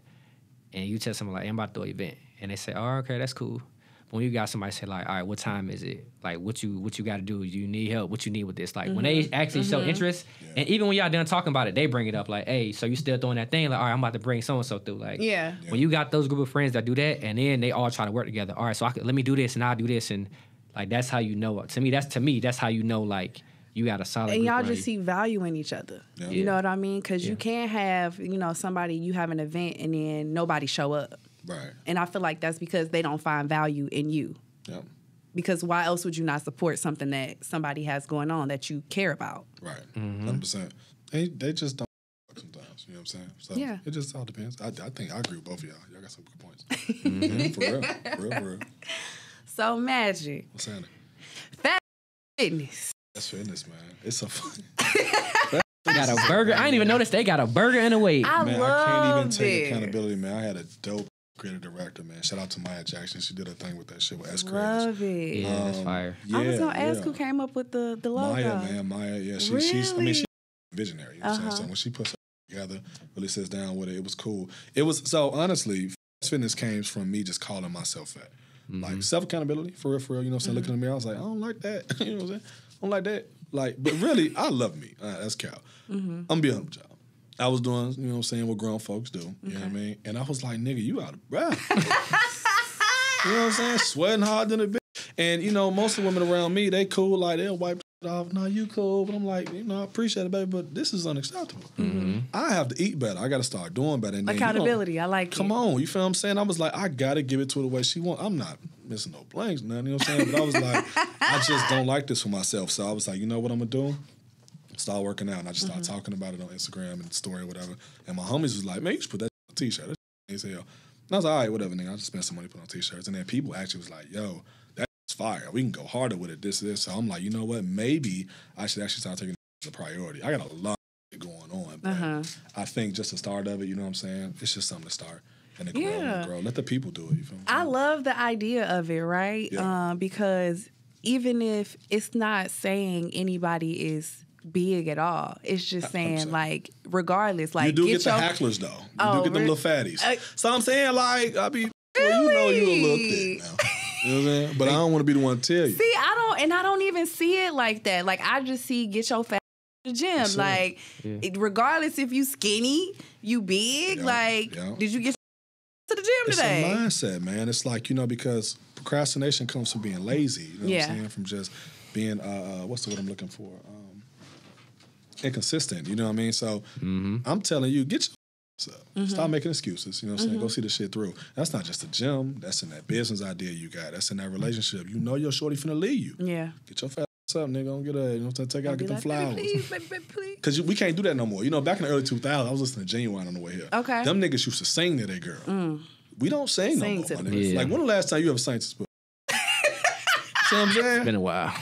and you tell someone, like, hey, I'm about to throw an event, and they say, oh, okay, that's cool. But when you got somebody say, like, all right, what time is it? Like, what you got to do? You need help? What you need with this? Like, when they actually show interest, and even when y'all done talking about it, they bring it up, like, hey, so you still throwing that thing? Like, all right, I'm about to bring so-and-so through. Like, when you got those group of friends that do that, and then they all try to work together, all right, so let me do this, and I'll do this, and, like, that's how you know. To me, that's how you know, like, you got a solid and group y'all around just see value in each other. Yeah. You know what I mean? Because you can't have, you know, somebody, you have an event and then nobody show up. Right. And I feel like that's because they don't find value in you. Yep. Because why else would you not support something that somebody has going on that you care about? Right. 100%. They just don't sometimes. You know what I'm saying? So it just all depends. I think I agree with both of y'all. Y'all got some good points. For real. For real. So, Magic. What's happening? Fitness. That's fitness, man. It's so fun. They got a burger. I didn't even notice they got a burger and a weight. I can't even take accountability, man. I had a dope creative director, man. Shout out to Maya Jackson. She did a thing with that shit with S Creators. Love it. Yeah, that's fire. I was gonna ask who came up with the logo. Maya, yeah. She's visionary. You know what I'm saying? So when she puts it together, really sits down with it, it was cool. It was, so honestly, fitness came from me just calling myself fat. Like self-accountability, for real, you know what I'm saying? Looking in the mirror, I was like, I don't like that. You know what I'm saying? I don't like that. Like, but really, I love me. That's cow. I'm gonna be honest with y'all. I was doing, you know what I'm saying, what grown folks do. You know what I mean? And I was like, nigga, you out of breath. You know what I'm saying? Sweating hard than a bitch. And, you know, most of the women around me, they cool, like, they'll wipe it off. No, you cool. But I'm like, you know, I appreciate it, baby, but this is unacceptable. I have to eat better. I got to start doing better. And accountability, I like it. Come on, you feel what I'm saying? I was like, I got to give it to her the way she wants. I'm not missing no blanks, nothing, you know what I'm saying? But I was like, I just don't like this for myself. So I was like, you know what I'm going to do? Start working out. And I just started talking about it on Instagram and story or whatever. And my homies was like, man, you should put that on a T-shirt. That's as hell. And I was like, all right, whatever, nigga. I'll just spend some money put on T-shirts. And then people actually was like, yo, that's fire. We can go harder with it, this. So I'm like, you know what? Maybe I should actually start taking it as a priority. I got a lot going on. But I think just the start of it, you know what I'm saying? It's just something to start. And to grow and grow. Let the people do it, you feel me? I love the idea of it, right? Yeah. Because even if it's not saying anybody is big at all, it's just saying, like, regardless, like, you do get the hecklers, though. You do get them little fatties. So I'm saying, like, I be, well, you know you a little thick now. You know what I'm saying? But I don't want to be the one to tell you. See, I don't even see it like that. Like, I just see get your fat in the gym. Like, regardless if you skinny, you big, did you get to the gym today? It's a mindset, man. It's like, you know, because procrastination comes from being lazy. You know what I'm saying? From just being, what's the word I'm looking for? Inconsistent. You know what I mean? So I'm telling you, get your up. Stop making excuses. You know what I'm saying? Go see the shit through. That's not just the gym. That's in that business idea you got. That's in that relationship. You know your shorty finna leave you. Yeah. Get your fat up, nigga. Don't get a, you know what I'm saying? Take out, get them flowers. Please. Because we can't do that no more. You know, back in the early 2000s, I was listening to Genuine on the way here. Okay. Them niggas used to sing to their girl. We don't sing no more, my niggas. Like, when the last time you ever sang to this? See what I'm saying? It's been a while.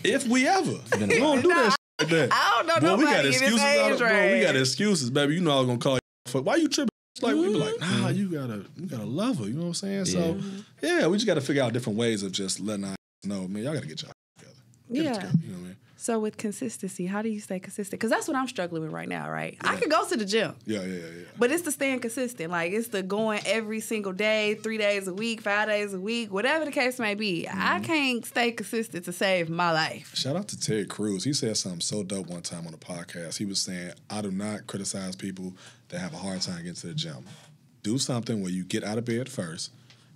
If we ever. We don't do that shit like that. I don't know nobody we got excuses age, we got excuses, baby. You know I was going to call you. Why you tripping? Like, we be like, nah, you gotta love her. You know what I'm saying? So, yeah, we just got to figure out different ways of just letting our know, man, y'all got to get y'all together. Get it together, you know what I mean? So with consistency, how do you stay consistent? Because that's what I'm struggling with right now, right? I could go to the gym. Yeah. But it's the staying consistent. Like, it's the going every single day, 3 days a week, 5 days a week, whatever the case may be. I can't stay consistent to save my life. Shout out to Ted Cruz. He said something so dope one time on the podcast. He was saying, I do not criticize people that have a hard time getting to the gym. Do something where you get out of bed first.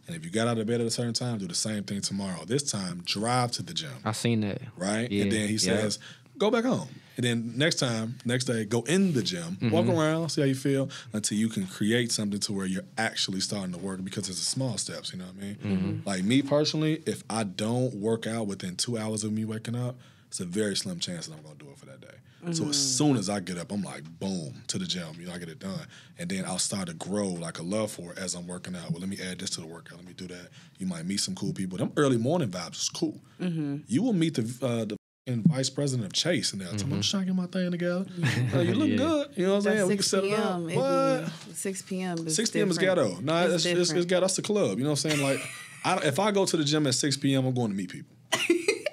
And if you got out of bed at a certain time, do the same thing tomorrow. This time, drive to the gym. I seen that. Right? Yeah. And then he says, go back home. And then next day, go in the gym, walk around, see how you feel, until you can create something to where you're actually starting to work, because it's the small steps, you know what I mean? Like, me personally, if I don't work out within 2 hours of me waking up, it's a very slim chance that I'm going to do it for that day. So as soon as I get up, I'm like, boom, to the gym. You know, I get it done. And then I'll start to grow like a love for it as I'm working out. Well, let me add this to the workout. Let me do that. You might meet some cool people. Them early morning vibes is cool. You will meet the vice president of Chase, and they'll tell me, I'm just trying to get my thing together. You look good. You know what I'm saying? We can set it up. What? 6 p.m. is 6 p.m. is ghetto. Nah, it's ghetto. That's the club. You know what I'm saying? Like, if I go to the gym at 6 p.m., I'm going to meet people.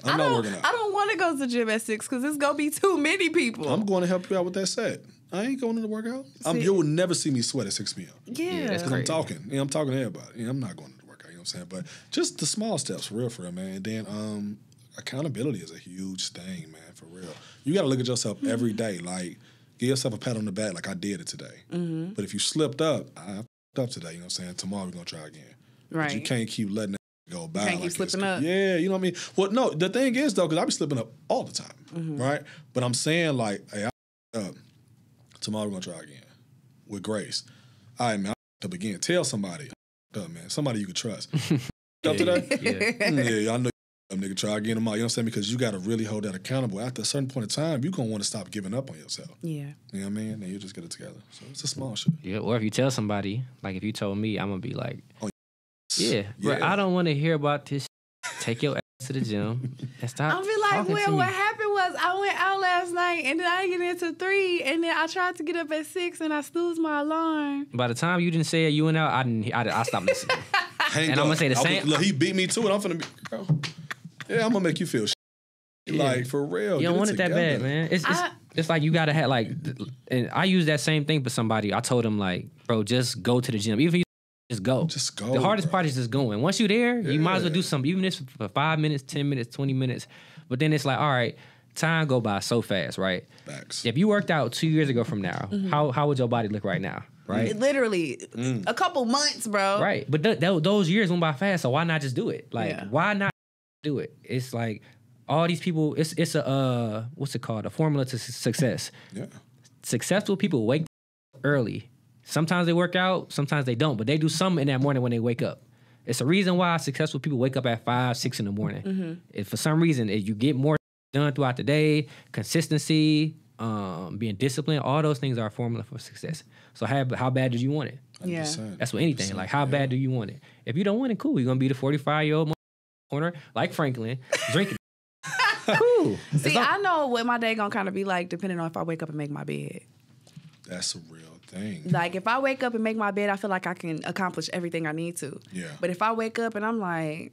I'm not working out. I don't want to go to the gym at 6 because it's going to be too many people. I'm going to help you out with that set. I ain't going to the workout. You will never see me sweat at 6 p.m. Yeah. That's because I'm talking. I'm talking to everybody. I'm not going to the workout, you know what I'm saying? But just the small steps, for real, man. And then accountability is a huge thing, man, for real. You got to look at yourself every day. Like, give yourself a pat on the back like I did it today. But if you slipped up, I f***ed up today, you know what I'm saying? Tomorrow we're going to try again. Right. But you can't keep letting that go by. Can't keep slipping up. Yeah, you know what I mean? Well, no, the thing is, though, because I be slipping up all the time, right? But I'm saying, like, hey, I up. Tomorrow we're going to try again with grace. All right, man, I up again. Tell somebody, up, man, somebody you can trust. Up today? Yeah, I know you nigga, try again tomorrow. You know what I'm saying? Because you got to really hold that accountable. After a certain point in time, you're going to want to stop giving up on yourself. Yeah. You know what I mean? Then you just get it together. So it's a small shit. Yeah, or if you tell somebody, like if you told me, I'm going to be like, yeah, bro, I don't want to hear about this. Take your ass to the gym and stop. I'll be like, talking well, to what me. happened was I went out last night and then I didn't get into 3 and then I tried to get up at 6 and I snoozed my alarm. By the time you didn't say it, you went out. I stopped listening. Hang And up. I'm gonna say the same. Look, he beat me to it. I'm finna be, girl. Yeah, I'm gonna make you feel like for real. You don't Get want it that together. bad, man. It's like you gotta have like, and I use that same thing for somebody. I told him like, bro, just go to the gym. Even if you just go. Just go. The hardest bro. part is just going. Once you're there, you might as well do something, even if it's for 5 minutes, 10 minutes, 20 minutes. But then it's like, all right, time go by so fast, right? Facts. If you worked out 2 years ago from now, how would your body look right now? Right? Literally a couple months, bro. Right. But those years went by fast, so why not just do it? Like, why not do it? It's like all these people, it's a, what's it called? A formula to success. Yeah. Successful people wake early. Sometimes they work out, sometimes they don't, but they do something in that morning when they wake up. It's a reason why successful people wake up at 5, 6 in the morning. If for some reason, if you get more done throughout the day, consistency, being disciplined, all those things are a formula for success. So how bad do you want it? 100%. That's with anything. Like, how bad do you want it? If you don't want it, cool. You're going to be the 45-year-old corner, like Franklin, drinking. Cool. See, I know what my day gonna kind of be like depending on if I wake up and make my bed. That's a real thing. Like, if I wake up and make my bed, I feel like I can accomplish everything I need to. Yeah. But if I wake up and I'm like,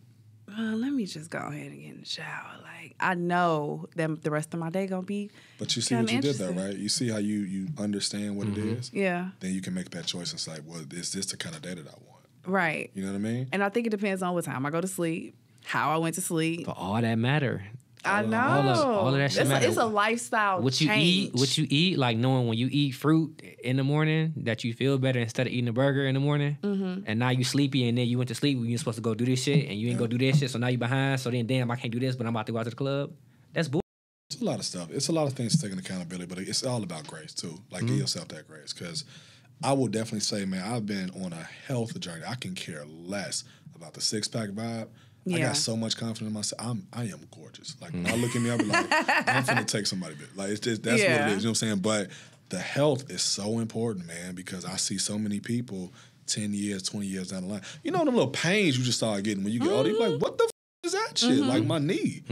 let me just go ahead and get in the shower. Like, I know that the rest of my day gonna be. But you see what you did there, right? You see how you understand what it is? Yeah. Then you can make that choice and say, well, is this the kind of day that I want? Right. You know what I mean? And I think it depends on what time I go to sleep, how I went to sleep. But all that matter. I know. All of that shit matter. It's a lifestyle What you eat, like knowing when you eat fruit in the morning that you feel better instead of eating a burger in the morning. And now you sleepy and then you went to sleep when you're supposed to go do this shit and you ain't go do this shit, so now you behind. So then, damn, I can't do this, but I'm about to go out to the club. That's bull. It's a lot of stuff. It's a lot of things taking accountability, but it's all about grace too. Like, give yourself that grace. Because I will definitely say, man, I've been on a health journey. I can care less about the 6-pack vibe. I got so much confidence in myself. I am gorgeous. Like, when I look at me, I'll be like, I'm finna take somebody bit. Like, it's just, that's what it is. You know what I'm saying? But the health is so important, man, because I see so many people 10 years, 20 years down the line. You know them little pains you just start getting when you get older? You're like, what the is that shit? Like, my knee.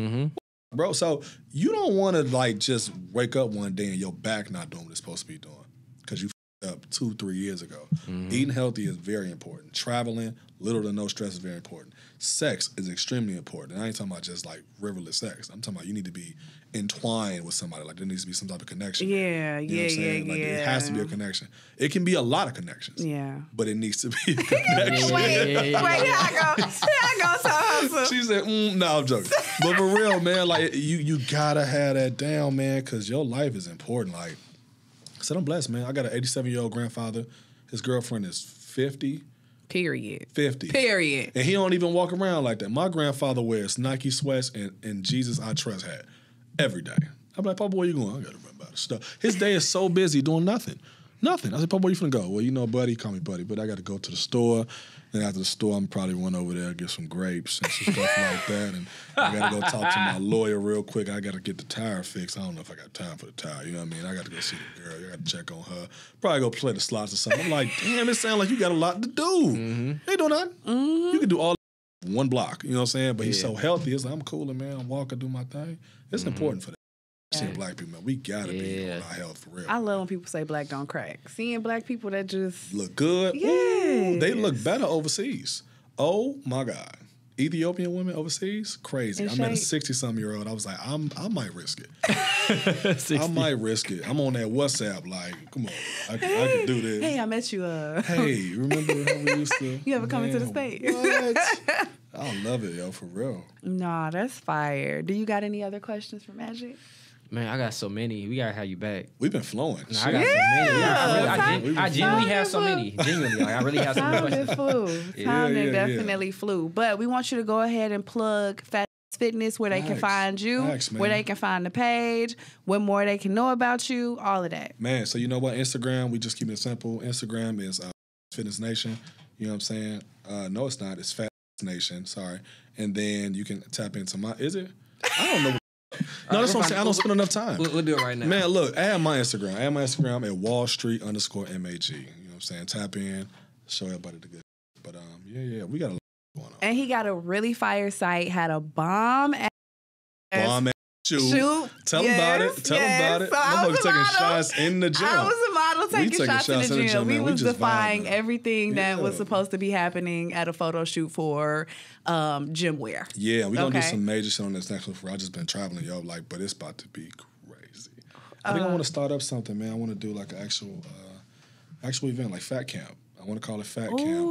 Bro, so you don't want to, like, just wake up one day and your back not doing what it's supposed to be doing because you up 2-3 years ago. Eating healthy is very important. Traveling, little to no stress is very important. Sex is extremely important. And I ain't talking about just like frivolous sex. I'm talking about you need to be entwined with somebody. Like, there needs to be some type of connection. Yeah, you know what I'm saying? Like, it has to be a connection. It can be a lot of connections. Yeah. But it needs to be a connection. Wait, here I go. Here I go, She said, no, I'm joking. But for real, man, like, you gotta have that down, man, because your life is important. Like, I said, I'm blessed, man. I got an 87-year-old grandfather. His girlfriend is 50. Period. 50. Period. And he don't even walk around like that. My grandfather wears Nike sweats and Jesus I Trust hat every day. I'm like, Papa, where you going? I got to run about the stuff. His day is so busy doing nothing. Nothing. I said, Papa, where you finna go? Well, you know, buddy, call me buddy, but I got to go to the store. Then after the store, I'm probably run over there, get some grapes and some stuff like that. And I got to go talk to my lawyer real quick. I got to get the tire fixed. I don't know if I got time for the tire. You know what I mean? I got to go see the girl. I got to check on her. Probably go play the slots or something. I'm like, damn, it sounds like you got a lot to do. Hey, doing nothing. You can do all one block. You know what I'm saying? But he's so healthy. It's like, I'm cooling, man. I'm walking, do my thing. It's important for that. Seeing black people, man, we gotta be on our health for real. I love when people say black don't crack. Seeing black people that just look good. Ooh, they look better overseas. Oh my God. Ethiopian women overseas, crazy. I met a 60-something-year-old. I was like, I might risk it. I might risk it. I'm on that WhatsApp, like, come on, I can do this. Hey, I met you. Hey, remember how we used to? You ever come into the state? What? I love it, yo, for real. Nah, that's fire. Do you got any other questions for Magic? Man, I got so many. We gotta have you back. We've been flowing. No, I got so many. I genuinely have so many. Genuinely, like, I really have so many questions. Time definitely flew. But we want you to go ahead and plug Fat Fitness, where they can find you, where they can find the page, what more they can know about you, all of that. Man, so you know what? Instagram, we just keep it simple. Instagram is Fitness Nation. You know what I'm saying? No, it's not. It's Fat Nation. Sorry. And then you can tap into my. Is it? I don't know. No, that's what I'm saying. I don't spend enough time. We'll do it right now. Man, look, add my Instagram. Add my Instagram at Wall Street_MAG. You know what I'm saying? Tap in, show everybody the good. But yeah, we got a lot And he got a really fire site, had a bomb ass shoot. Tell him about it. Tell him about it. So I was taking shots in the gym. I was a model taking shots in the gym. We was defying everything that was supposed to be happening at a photo shoot for gym wear. Yeah, we're going to do some major shit on this next one. I just been traveling, yo, but it's about to be crazy. I think I want to start up something, man. I want to do like an actual event, like Fat Camp. I want to call it Fat Camp.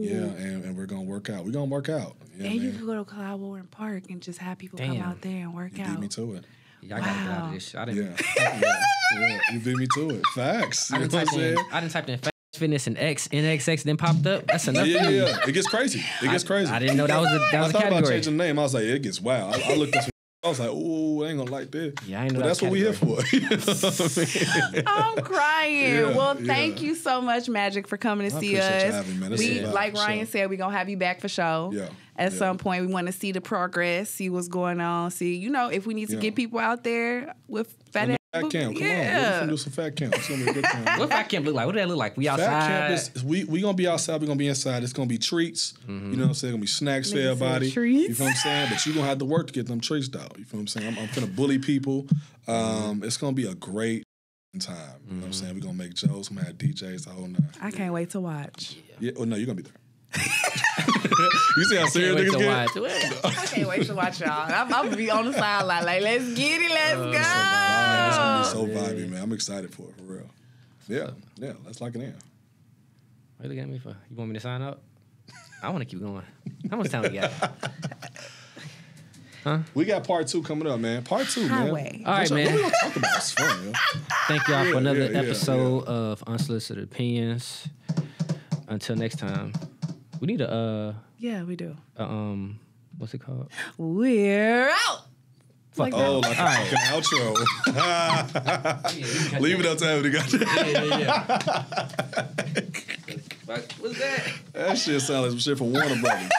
Yeah, and we're going to work out. We're going to work out. Yeah, and you could go to Cloudwater Park and just have people come out there and work out. You beat me to it. Y'all got to get out of this shit. I didn't. Yeah, you beat me to it. Facts. I didn't type in fitness and NXX, then popped up. That's enough. Yeah. It gets crazy. I didn't know that was a category. I thought about changing the name. I was like, it gets wild. I looked at I was like, ooh, I ain't gonna like this. Yeah, I ain't know but that's what we here for. You know what I mean? I'm crying. Well, thank you so much, Magic, for coming to see us. Having me, man. Like Ryan said, we're gonna have you back for show. Yeah. At some point, we want to see the progress, see what's going on, see, if we need to get people out there with fat ass. Fat camp, come on. We're gonna do some fat camp. It's gonna be a good time. What fat camp look like? What do that look like? We outside? Fat camp is, we gonna be outside, we're gonna be inside. It's gonna be treats. Mm-hmm. You know what I'm saying? Gonna be snacks for everybody. Treats. You feel what I'm saying? But you're gonna have to work to get them treats though. You feel what I'm saying? I'm gonna bully people. It's gonna be a great time. You know what I'm saying? We're gonna make jokes, we're gonna have DJs, the whole nine. I can't wait to watch. Yeah, well, no, you're gonna be there. You see how serious niggas get? I can't wait to watch y'all. I'm gonna be on the sideline like, let's get it, let's go. It's gonna be so vibey, man. I'm excited for it, for real. Yeah, let's lock it in. What you looking at me for? You want me to sign up? I want to keep going. How much time we got? Huh? We got part 2 coming up, man. Part 2, Highway. man. All right, man. What we gonna talk about? It's fun, yo. Thank y'all for another episode of Unsolicited Opinions. Until next time. We need a yeah, we do. What's it called? We're out. Like an outro. Leave it up to everybody. What's that? That shit sounds like some shit from Warner Brothers.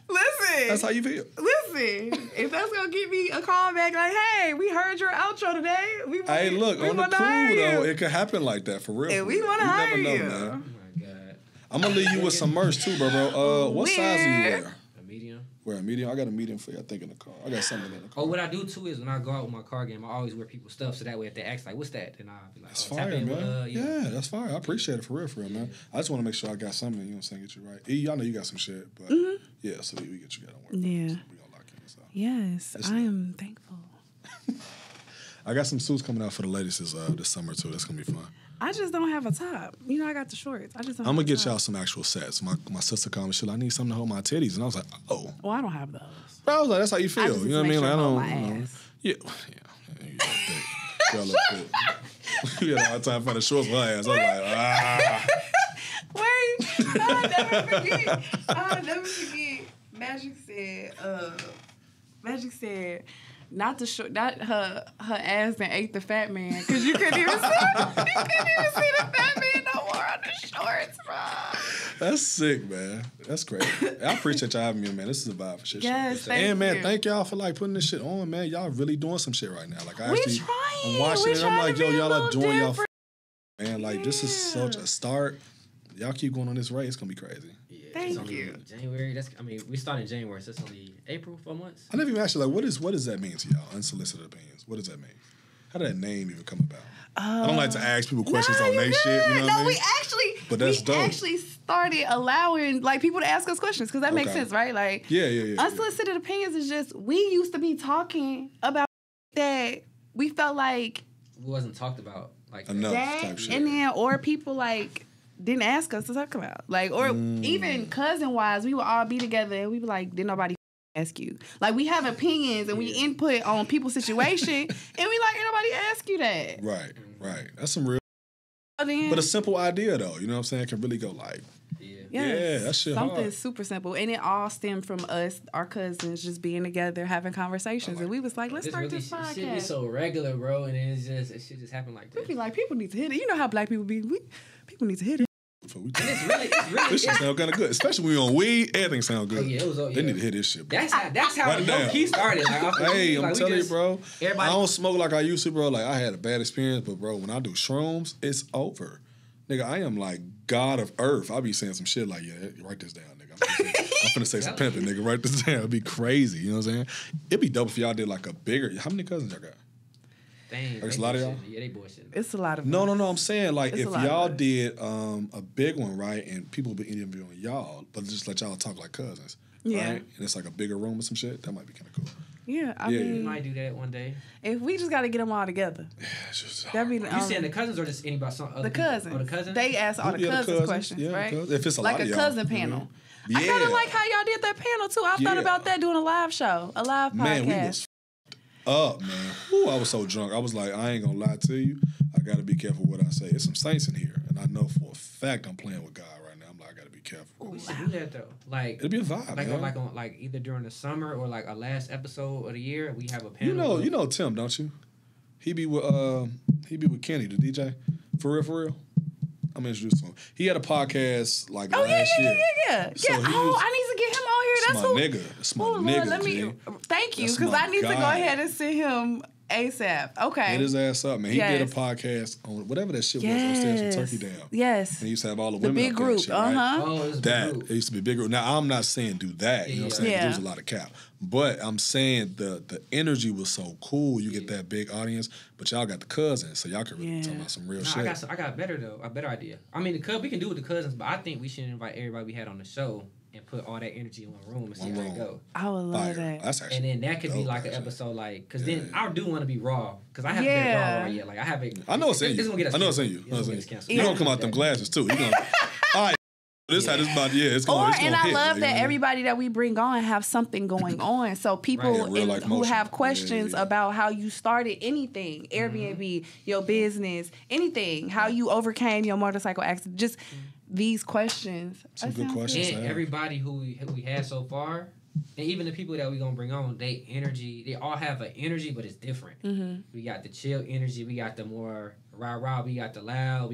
Listen. That's how you feel. Listen. If that's gonna give me a call back like, hey, we heard your outro today. Hey, look, on the cool though, it could happen like that for real. And we want to hire you. Man. I'm gonna leave you with some merch too, bro. What size do you wear? A medium. Wear a medium? I got a medium for you, I think, in the car. I got something in the car. Oh, what I do too is when I go out with my car game, I always wear people's stuff, so that way if they ask like, what's that? Then I'll be like, that's fire, man. Yeah, that's fire. I appreciate it for real, man. I just want to make sure I got something, you know what I'm saying, get you right. Y'all know you got some shit, but yeah, so we get you got on work. Yeah. So we gonna lock in. So. Yes, I am thankful. I got some suits coming out for the ladies this summer too. That's gonna be fun. I just don't have a top. I got the shorts. I'm gonna get y'all some actual sets. My sister called me. She's like, I need something to hold my titties, and I was like, oh. Well, I don't have those. Bro, I was like, that's how you feel. You know what I mean? Like, I don't. Yeah. Y'all look thick. You had a hard time finding shorts for her ass. I was like, Wait, I'll never forget. Magic said. Not her ass and ate the fat man because you couldn't even see the fat man no more on the shorts, bro. That's sick, man. That's great. I appreciate y'all having me, man. This is a vibe for shit. Yes, thank you. And man, thank y'all for putting this shit on, man. Y'all really doing some shit right now. Like I'm watching it. I'm like, yo, y'all are doing y'all. Man, like this is such a start. Y'all keep going on this rate, it's gonna be crazy. Thank you. January. We started in January, so it's only April, 4 months. I never even asked you, like, what does that mean to y'all? Unsolicited opinions. What does that mean? How did that name even come about? I don't like to ask people questions on their shit. You know what I mean? We actually, actually started allowing people to ask us questions because that makes sense, right? Like, unsolicited opinions is just we used to be talking about that we felt like it wasn't talked about like enough type shit, and then or people didn't ask us to talk about. Or even cousin-wise, we would all be together and we be like, didn't nobody ask you? Like, we have opinions and we input on people's situation and we ain't nobody ask you that. Right. That's some real... But a simple idea, though. You know what I'm saying? It can really go Yeah, that shit something hard. super simple. And it all stemmed from us, our cousins, just being together, having conversations. And we was like, let's start this podcast. It should be so regular, bro. And it should just happen like this. We be like, people need to hit it. You know how black people be. People need to hit it. It's really. This shit sound kind of good, especially when we on weed. Everything sound good. Oh, yeah, they need to hear this shit, bro. That's how he started. Hey, I'm telling you, bro. I don't smoke like I used to, bro. Like I had a bad experience, but bro, when I do shrooms, it's over. Nigga, I am like God of Earth. I'll be saying some shit like, yeah, write this down, nigga. I'm finna say some pimping, nigga. Write this down. It'd be crazy. You know what I'm saying? It'd be dope if y'all did like a bigger. How many cousins y'all got? Dang, There's a lot of y'all? Yeah, they bullshit. It's a lot of No. I'm saying like It's if a lot y'all of us. did a big one, right, and people be interviewing y'all, but just let y'all talk like cousins, Yeah. right? And it's like a bigger room or some shit. That might be kind of cool. Yeah, I Yeah, We mean, might do that one day. if we just got to get them all together, It's just that'd be the You saying the cousins or just anybody? Some other the people? cousins. Oh, the cousins. They ask all the Yeah, the cousins cousins. questions, Yeah, the right? cousins. If it's a like lot a of y'all, cousin you know? panel. Yeah. I kind of like how y'all did that panel too. I thought Yeah. about that doing a live show, a live podcast. Man, we was up, man. Ooh, I was so drunk. I was like, I ain't gonna lie to you. I gotta be careful what I say. There's some saints in here, and I know for a fact I'm playing with God right now. I'm like, I gotta be careful. We should do that though. Like It'll be a vibe, like man. like either during the summer or like our last episode of the year, we have a panel. You know Tim, don't you? He be with Kenny, the DJ. For real. I'm introduced to him. He had a podcast like Oh last year. yeah. So he was- I need to get him on here. It's That's my who. nigga. It's my Oh, Lord, nigga. let me. G. Thank you, That's because my I need to go guy. ahead and send him ASAP. Okay. Hit his ass up, man. He did a Yes. podcast on whatever that shit was upstairs with Turkey Down. Yes. And he used to have all the The women big up there and group. shit, right? Oh, it was a big That group. it used to be a big group. Now I'm not saying do that, you know what I'm saying? 'Cause Yeah. there was a lot of cap. But I'm saying the energy was so cool. You get that big audience, but y'all got the cousins, so y'all can really talk about some real Nah, shit. I got a better idea. I mean, we can do it with the cousins, but I think we should invite everybody we had on the show and put all that energy in one room and see One how room. it go. I would love Fire. that. That's actually And then that could be dope, like an actually. episode, like, because then I do want to be raw, because I haven't been Yeah. raw yet. Like, I haven't. I know it's in you. It's gonna get us I know it's in canceled. you. I know it's in It's you. gonna get us You canceled. don't come out them glasses too. You gonna all right. This how this about it's gonna And I hit, love you that know? everybody that we bring on have something going on. So people Right. Yeah, real life who motion. have questions Yeah. about how you started anything, Airbnb, your business, anything, how you overcame your motorcycle accident, just these questions. Some That good sounds questions. And Yeah. everybody who we had so far, and even the people that we gonna bring on, they all have an energy, but it's different. We got the chill energy, we got the more rah rah, we got the loud.